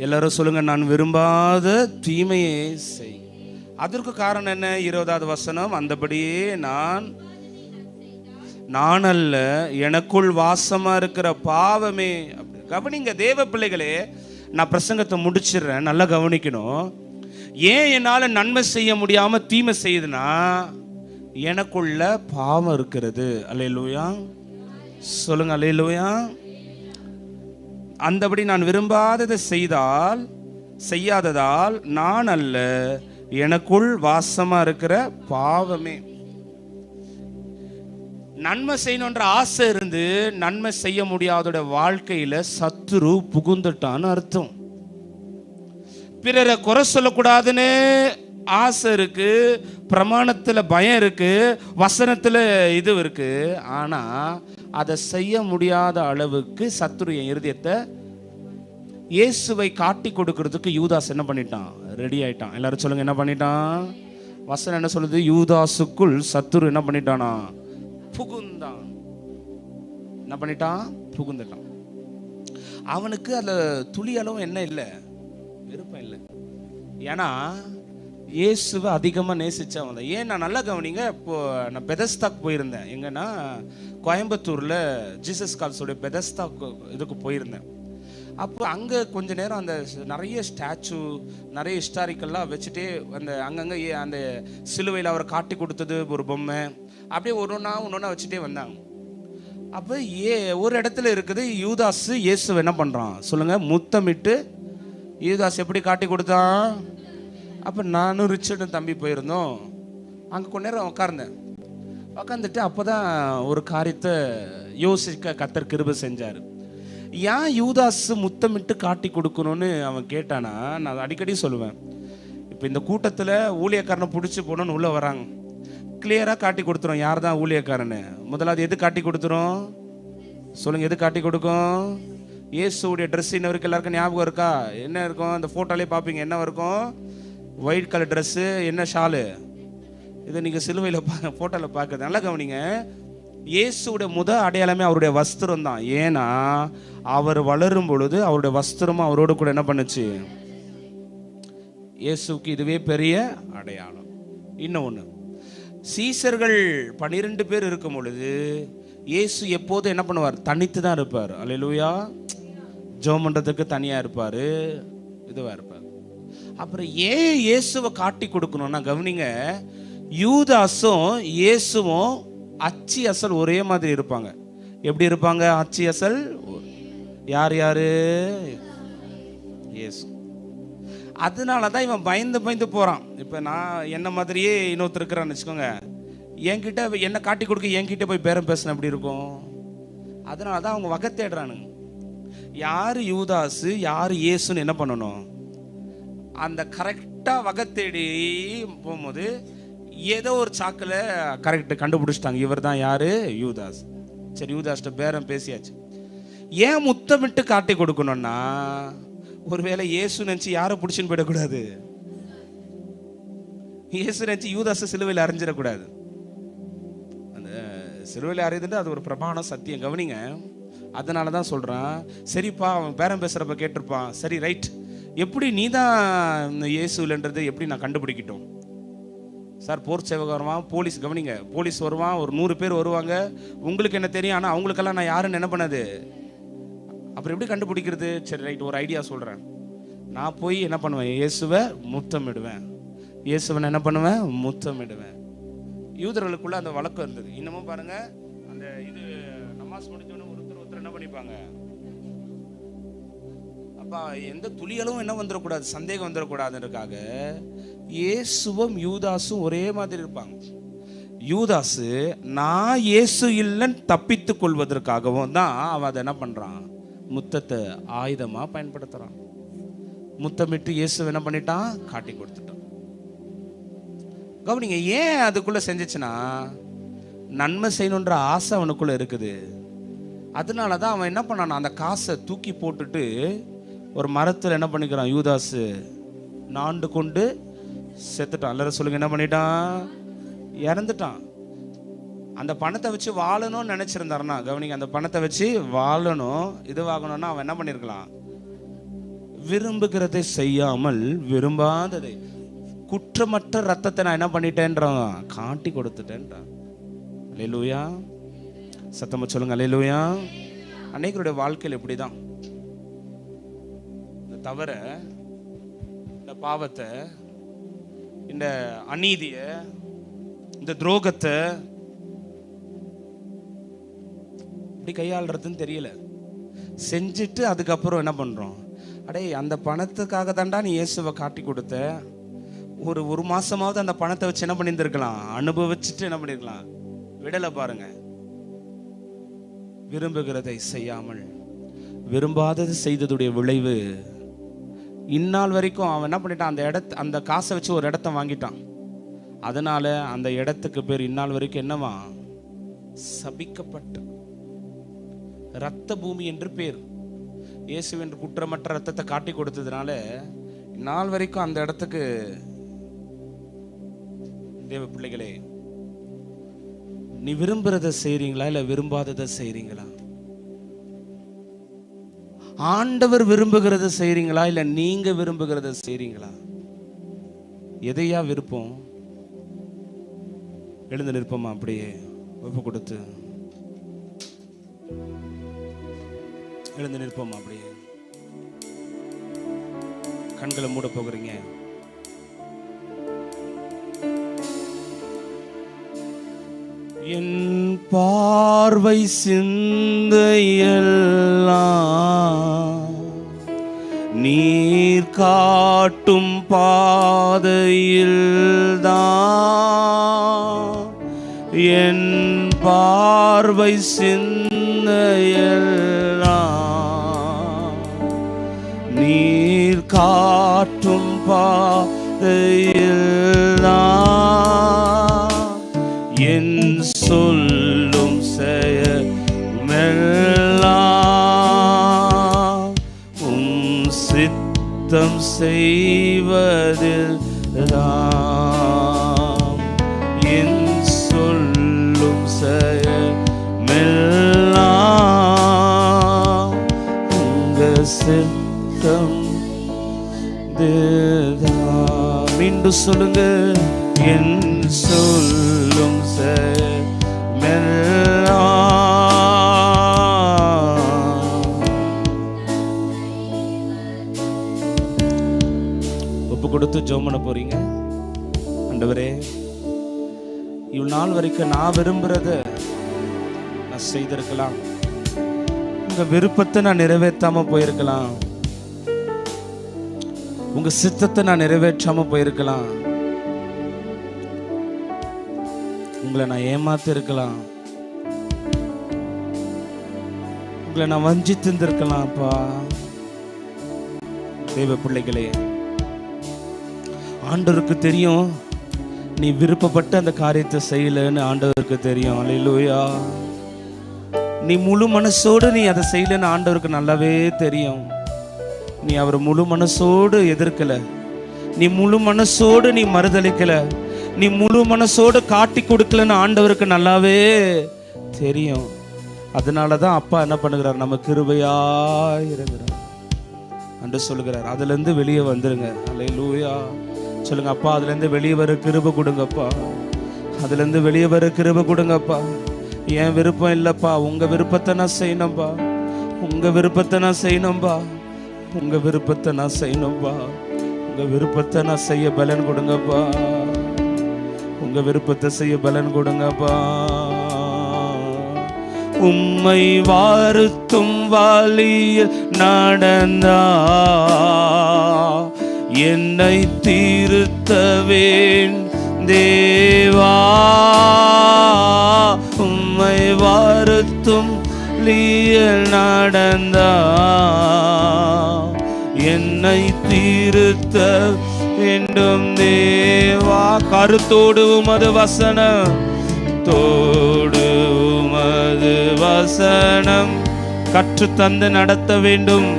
S1: எல்லாரும் சொல்லுங்க, நான் விரும்பாத தீமையை செய். அதற்கு காரணம் என்ன? 20வது வசனம், அந்தபடியே நான் அல்ல, எனக்குள் வாசமா இருக்கிற பாவமே. கவனிங்க தேவ பிள்ளைகளே, நான் பிரசங்கத்தை முடிச்சிடுறேன், நல்லா கவனிக்கணும். ஏன் என்னால் நன்மை செய்ய முடியாம தீமை செய்யுதுன்னா, எனக்குள்ள பாவம் இருக்கிறது. அல்லேலூயா, சொல்லுங்க அல்லேலூயா. அந்தபடி நான் விரும்பாததை செய்யாததால் நான் அல்ல, எனக்குள் வாசமா இருக்கிற பாவமே. நன்மை செய்யணுன்ற ஆசை இருந்து நன்மை செய்ய முடியாதோட வாழ்க்கையில சத்துரு புகுந்துட்டான்னு அர்த்தம். பிறரை குறை சொல்லக்கூடாதுன்னு ஆசை இருக்கு, பிரமாணத்துல பயம் இருக்கு, வசனத்துல இது இருக்கு, ஆனா அதை செய்ய முடியாத அளவுக்கு சத்துரு என் இருதயத்தை இயேசுவை காட்டி கொடுக்கிறதுக்கு யூதாஸ் என்ன பண்ணிட்டான், ரெடி ஆயிட்டான். எல்லாரும் சொல்லுங்க, என்ன பண்ணிட்டான்? வசனம் என்ன சொல்லுது? யூதாசுக்குள் சத்துரு என்ன பண்ணிட்டானா, புகுந்தான். என்ன பண்ணிட்டான்? புகுந்துட்டான். அவனுக்கு அதுல துளி அளவும் என்ன இல்லை, விருப்பம் இல்லை. ஏன்னா இயேசுவை அதிகமாக நேசிச்சவன் தான். ஏன் நான் நல்லா கவனிங்க, இப்போ நான் பெதஸ்தாக்கு போயிருந்தேன். எங்கன்னா கோயம்புத்தூரில் ஜீசஸ் கால்ஸோடைய பெதஸ்தா இதுக்கு போயிருந்தேன். அப்போ அங்கே கொஞ்ச நேரம் அந்த நிறைய ஸ்டாச்சு, நிறைய ஹிஸ்டாரிக்கல்லாம் வச்சுட்டே அந்த அங்கங்கே அந்த சிலுவையில் அவரை காட்டி கொடுத்தது ஒரு பொம்மை, அப்படியே ஒன்றொன்னா வச்சுட்டே வந்தாங்க. அப்போ ஒரு இடத்துல இருக்குது, யூதாஸ் இயேசுவை என்ன பண்ணுறான் சொல்லுங்க, முத்தமிட்டு யூதாஸ் எப்படி காட்டி கொடுத்தான்? அப்போ நானும் ரிச்சர்டும் தம்பி போயிருந்தோம். அங்கே கொஞ்ச நேரம் உட்காந்துட்டு அப்போ தான் ஒரு காரியத்தை யோசிக்க கர்த்தர் கிருபை செஞ்சார். ஏன் யூதாஸ் முத்தமிட்டு காட்டி கொடுக்கணும்னு அவன் கேட்டானா, நான் அடிக்கடி சொல்லுவேன், இப்போ இந்த கூட்டத்தில் ஊழியக்காரனை பிடிச்சி போகணுன்னு உள்ளே வராங்க, கிளியராக காட்டி கொடுத்துரும் யார் தான் ஊழியக்காரன்னு. முதலாவது எது காட்டி கொடுத்துரும் சொல்லுங்கள்? எது காட்டி கொடுக்கும்? இயேசுடைய ட்ரெஸ் இன்னவருக்கு எல்லாருக்கும் ஞாபகம் இருக்கா? என்ன இருக்கும்? அந்த ஃபோட்டோலேயே பார்ப்பீங்க. என்ன இருக்கும்? ஒயிட் கலர் ட்ரெஸ்ஸு, என்ன ஷாலு. இது நீங்கள் சிலுவையில் ஃபோட்டோவில் பார்க்குறது நல்லா கவனிங்க. இயேசுடைய அடையாளமே அவருடைய வஸ்திரம் தான். ஏன்னா அவர் வளரும் பொழுது அவருடைய வஸ்திரமும் அவரோடு கூட என்ன பண்ணுச்சு? இயேசுக்கு இதுவே பெரிய அடையாளம். இன்னொன்று, சீசர்கள் 12 பேர் இருக்கும் பொழுது இயேசு எப்போது என்ன பண்ணுவார்? தனித்து தான் இருப்பார். அல்லேலூயா. ஜெபம் பண்ணுறதுக்கு தனியாக இருப்பார், இதுவாக இருப்பார். அப்புறம் ஏன் இயேசுவை காட்டி கொடுக்கணும்னா கவனிங்க, யூதாஸும் இயேசுவும் அச்சி அசல் ஒரே மாதிரி இருப்பாங்க. எப்படி இருப்பாங்க? அச்சி அசல். யார் யாரு? இயேசு. அதனால தான் இவன் பயந்து போகிறான். இப்போ நான் என்ன மாதிரியே இன்னொருத்தர் இருக்கிறான்னு வச்சுக்கோங்க, என்கிட்ட என்ன காட்டி கொடுக்க என்கிட்ட போய் பேரம் பேசின எப்படி இருக்கும்? அதனால தான் அவங்க வகை தேடுறானுங்க. யார் யூதாஸு யார் இயேசுன்னு என்ன பண்ணணும்? அந்த கரெக்டாக வகை தேடி போகும்போது ஏதோ ஒரு சாக்கில் கரெக்டு கண்டுபிடிச்சிட்டாங்க, இவர் தான் யார்? யூதாஸ். சரி, யூதாஸ்கிட்ட பேரம் பேசியாச்சு. ஏன் முத்தமிட்டு காட்டி கொடுக்கணும்னா, ஒருவேளை இயேசு நினச்சி யாரை பிடிச்சின்னு போயிடக்கூடாது. இயேசு நினச்சி யூதாஸை சிலுவையில் அரைஞ்சிடக்கூடாது. அந்த சிலுவையில் அறையுதுன்னு அது ஒரு பிரமாணம், சத்தியம். கவனிங்க. அதனால தான் சொல்கிறான், சரிப்பா அவன் பேரம் பேசுகிறப்ப கேட்டிருப்பான், சரி ரைட், எப்படி நீ தான் இயேசுலன்றது எப்படி நான் கண்டுபிடிக்கிட்டோம்? சார், போர் சேவகம் வருவான், போலீஸ். கவனிங்க, போலீஸ் வருவான், ஒரு 100 பேர் வருவாங்க, உங்களுக்கு என்ன தெரியும், ஆனால் அவங்களுக்கெல்லாம் நான் யாருன்னு என்ன பண்ணது, அப்புறம் எப்படி கண்டுபிடிக்கிறது? சரி ரைட், ஒரு ஐடியா சொல்கிறேன். நான் போய் என்ன பண்ணுவேன்? இயேசுவை முத்தமிடுவேன். இயேசுவை என்ன பண்ணுவேன்? முத்தமிடுவேன். யூதர்களுக்குள்ள அந்த வழக்கம் இருந்தது. இன்னமும் பாருங்க, அந்த இது நமாஸ் முடிஞ்சோன்னு ஒருத்தர் என்ன பண்ணிப்பாங்க, அப்பா எந்த துளிகளும் என்ன வந்துடக்கூடாது, சந்தேகம் வந்துடக்கூடாதுன்றதுக்காக இயேசுவும் யூதாஸும் ஒரே மாதிரி இருப்பாங்க. யூதாஸு நான் இயேசு இல்லைன்னு தப்பித்து கொள்வதற்காகவும் தான் அவன் அதை என்ன பண்ணுறான்? முத்தத்தை ஆயுதமாக பயன்படுத்துகிறான். முத்தமிட்டு இயேசு என்ன பண்ணிட்டான்? காட்டி கொடுத்துட்டான். கவனிங்க, ஏன் அதுக்குள்ளே செஞ்சிச்சுன்னா, நன்மை செய்யணுன்ற ஆசை அவனுக்குள்ளே இருக்குது. அதனால தான் அவன் என்ன பண்ணான்? அந்த காசை தூக்கி போட்டுட்டு ஒரு மரத்தில் என்ன பண்ணிக்கிறான்? யூதாஸு நாண்டு கொண்டு செத்துட்டான். எல்லாரும் சொல்லுங்க, என்ன பண்ணிட்டான்? இறந்துட்டான். அந்த பணத்தை வச்சு வாழணும்னு நினைச்சிருந்தாருன்னா, கவனிங்க, அந்த பணத்தை வச்சு வாழணும், இதுவாகணும்னா அவன் என்ன பண்ணிருக்கலாம்? விரும்புகிறதை செய்யாமல் விரும்பாததை, குற்றமற்ற ரத்தத்தை நான் என்ன பண்ணிட்டேன்றான்? காட்டி கொடுத்துட்டேன்றான். அல்லேலூயா. சத்தமா சொல்லுங்க, அல்லேலூயா. அநேகருடைய வாழ்க்கையில் இப்படிதான். இந்த தவற, இந்த பாவத்தை, இந்த அநீதிய, இந்த துரோகத்தை இப்படி கையாளுறதுன்னு தெரியல. செஞ்சுட்டு அதுக்கப்புறம் என்ன பண்றோம்? அடே, அந்த பணத்துக்காக தாண்டா நீ இயேசுவை காட்டி கொடுத்த, ஒரு மாசமாவது அந்த பணத்தை வச்சு என்ன பண்ணியிருந்திருக்கலாம்? அனுபவிச்சுட்டு என்ன பண்ணிருக்கலாம்? விடலை. பாருங்க, விரும்புகிறதை செய்யாமல் விரும்பாதது செய்ததுடைய விளைவு இந்நாள் வரைக்கும் அவன் என்ன பண்ணிட்டான்? அந்த காசை வச்சு ஒரு இடத்த வாங்கிட்டான். அதனால அந்த இடத்துக்கு பேர் இந்நாள் வரைக்கும் என்னவா? சபிக்கப்பட்ட இரத்த பூமி என்று பேர். இயேசுவின் குற்றமற்ற ரத்தத்தை காட்டி கொடுத்ததுனால இந்நாள் வரைக்கும் அந்த இடத்துக்கு. தேவ பிள்ளைகளே, நீ விரும்புறதை செய்றீங்களா இல்ல விரும்பாததை செய்றீங்களா? ஆண்டவர் விரும்புகிறத செய்றீங்களா இல்ல நீங்க விரும்புகிறத செய்றீங்களா? எதையா விருப்பம்? எழுந்து நிற்போமா? அப்படியே ஒப்பு கொடுத்து எழுந்து நிற்போமா? அப்படியே கண்களை மூட போகிறீங்க. என் பார்வை சிந்தையெல்லாம் நீர் காட்டும் பாதையில்தான் என் பார்வை சிந்தையெல்லாம் நீர் காட்டும் பாதையில்தான் என் சொல்லும் செயமெல்லாம் உம் சித்தம் செய்வதில் என் சொல்லும் செயமெல்லாம் உங்க சித்தம். மீண்டும் சொல்லுங்க, என் சொல்லும் ஒப்பு கொடுத்து ஜெபம் பண்ண போறீங்க. ஆண்டவரே, இவ்வளவு நாள் வரைக்கும் நான் விரும்புறத நான் செய்திருக்கலாம், உங்க விருப்பத்தை நான் நிறைவேற்றாம போயிருக்கலாம், உங்க சித்தத்தை நான் நிறைவேற்றாம போயிருக்கலாம், உங்களை நான் ஏமாத்தி இருக்கலாம், உங்களை நான் வஞ்சித்து இருந்திருக்கலாம்ப்பா. தேவ பிள்ளைகளே, ஆண்டவருக்கு தெரியும் நீ விருப்பப்பட்ட அந்த காரியத்தை செய்யலன்னு. ஆண்டவருக்கு தெரியும். அல்லேலூயா. நீ முழு மனசோடு நீ அதை செய்யலன்னு ஆண்டவருக்கு நல்லாவே தெரியும். நீ அவர் முழு மனசோடு எதிர்க்கல, நீ முழு மனசோடு நீ மறுதளிக்கல, நீ முழு மனசோடு காட்டி கொடுக்கலன்னு ஆண்டவருக்கு நல்லாவே தெரியும். அதனாலதான் அப்பா என்ன பண்ணுகிறார், நம்ம கிருபையாய் இருக்கிறார் என்று சொல்லுகிறார். அதுல இருந்து வெளியே வந்துருங்க. அல்லேலூயா. சொல்லுங்க, அப்பா அதுல இருந்து வெளியே வர கிருபை கொடுங்கப்பா, அதுல இருந்து வெளியே வர கிருபை கொடுங்கப்பா. என் விருப்பம் இல்லப்பா, உங்க விருப்பத்தை நான் செய்யணும்பா, உங்க விருப்பத்தை நான் செய்யணும்பா, உங்க விருப்பத்தை நான் செய்யணும்பா, உங்க விருப்பத்தை நான் செய்ய பலன் கொடுங்கப்பா, உங்க விருப்பத்தை செய்ய பலன் கொடுங்கப்பா. உம்மை வாருத்தும் வழியில் நடந்தா என்னை தீர்த்தவேன் தேவா. உம்மை வாருத்தும் வழியில் நடந்தா என்னை தீர்த்த வேண்டும் தேவா. கருத்தோடு உமது வசனம், தோடு உமது வசனம் கற்று தந்து நடத்த வேண்டும்.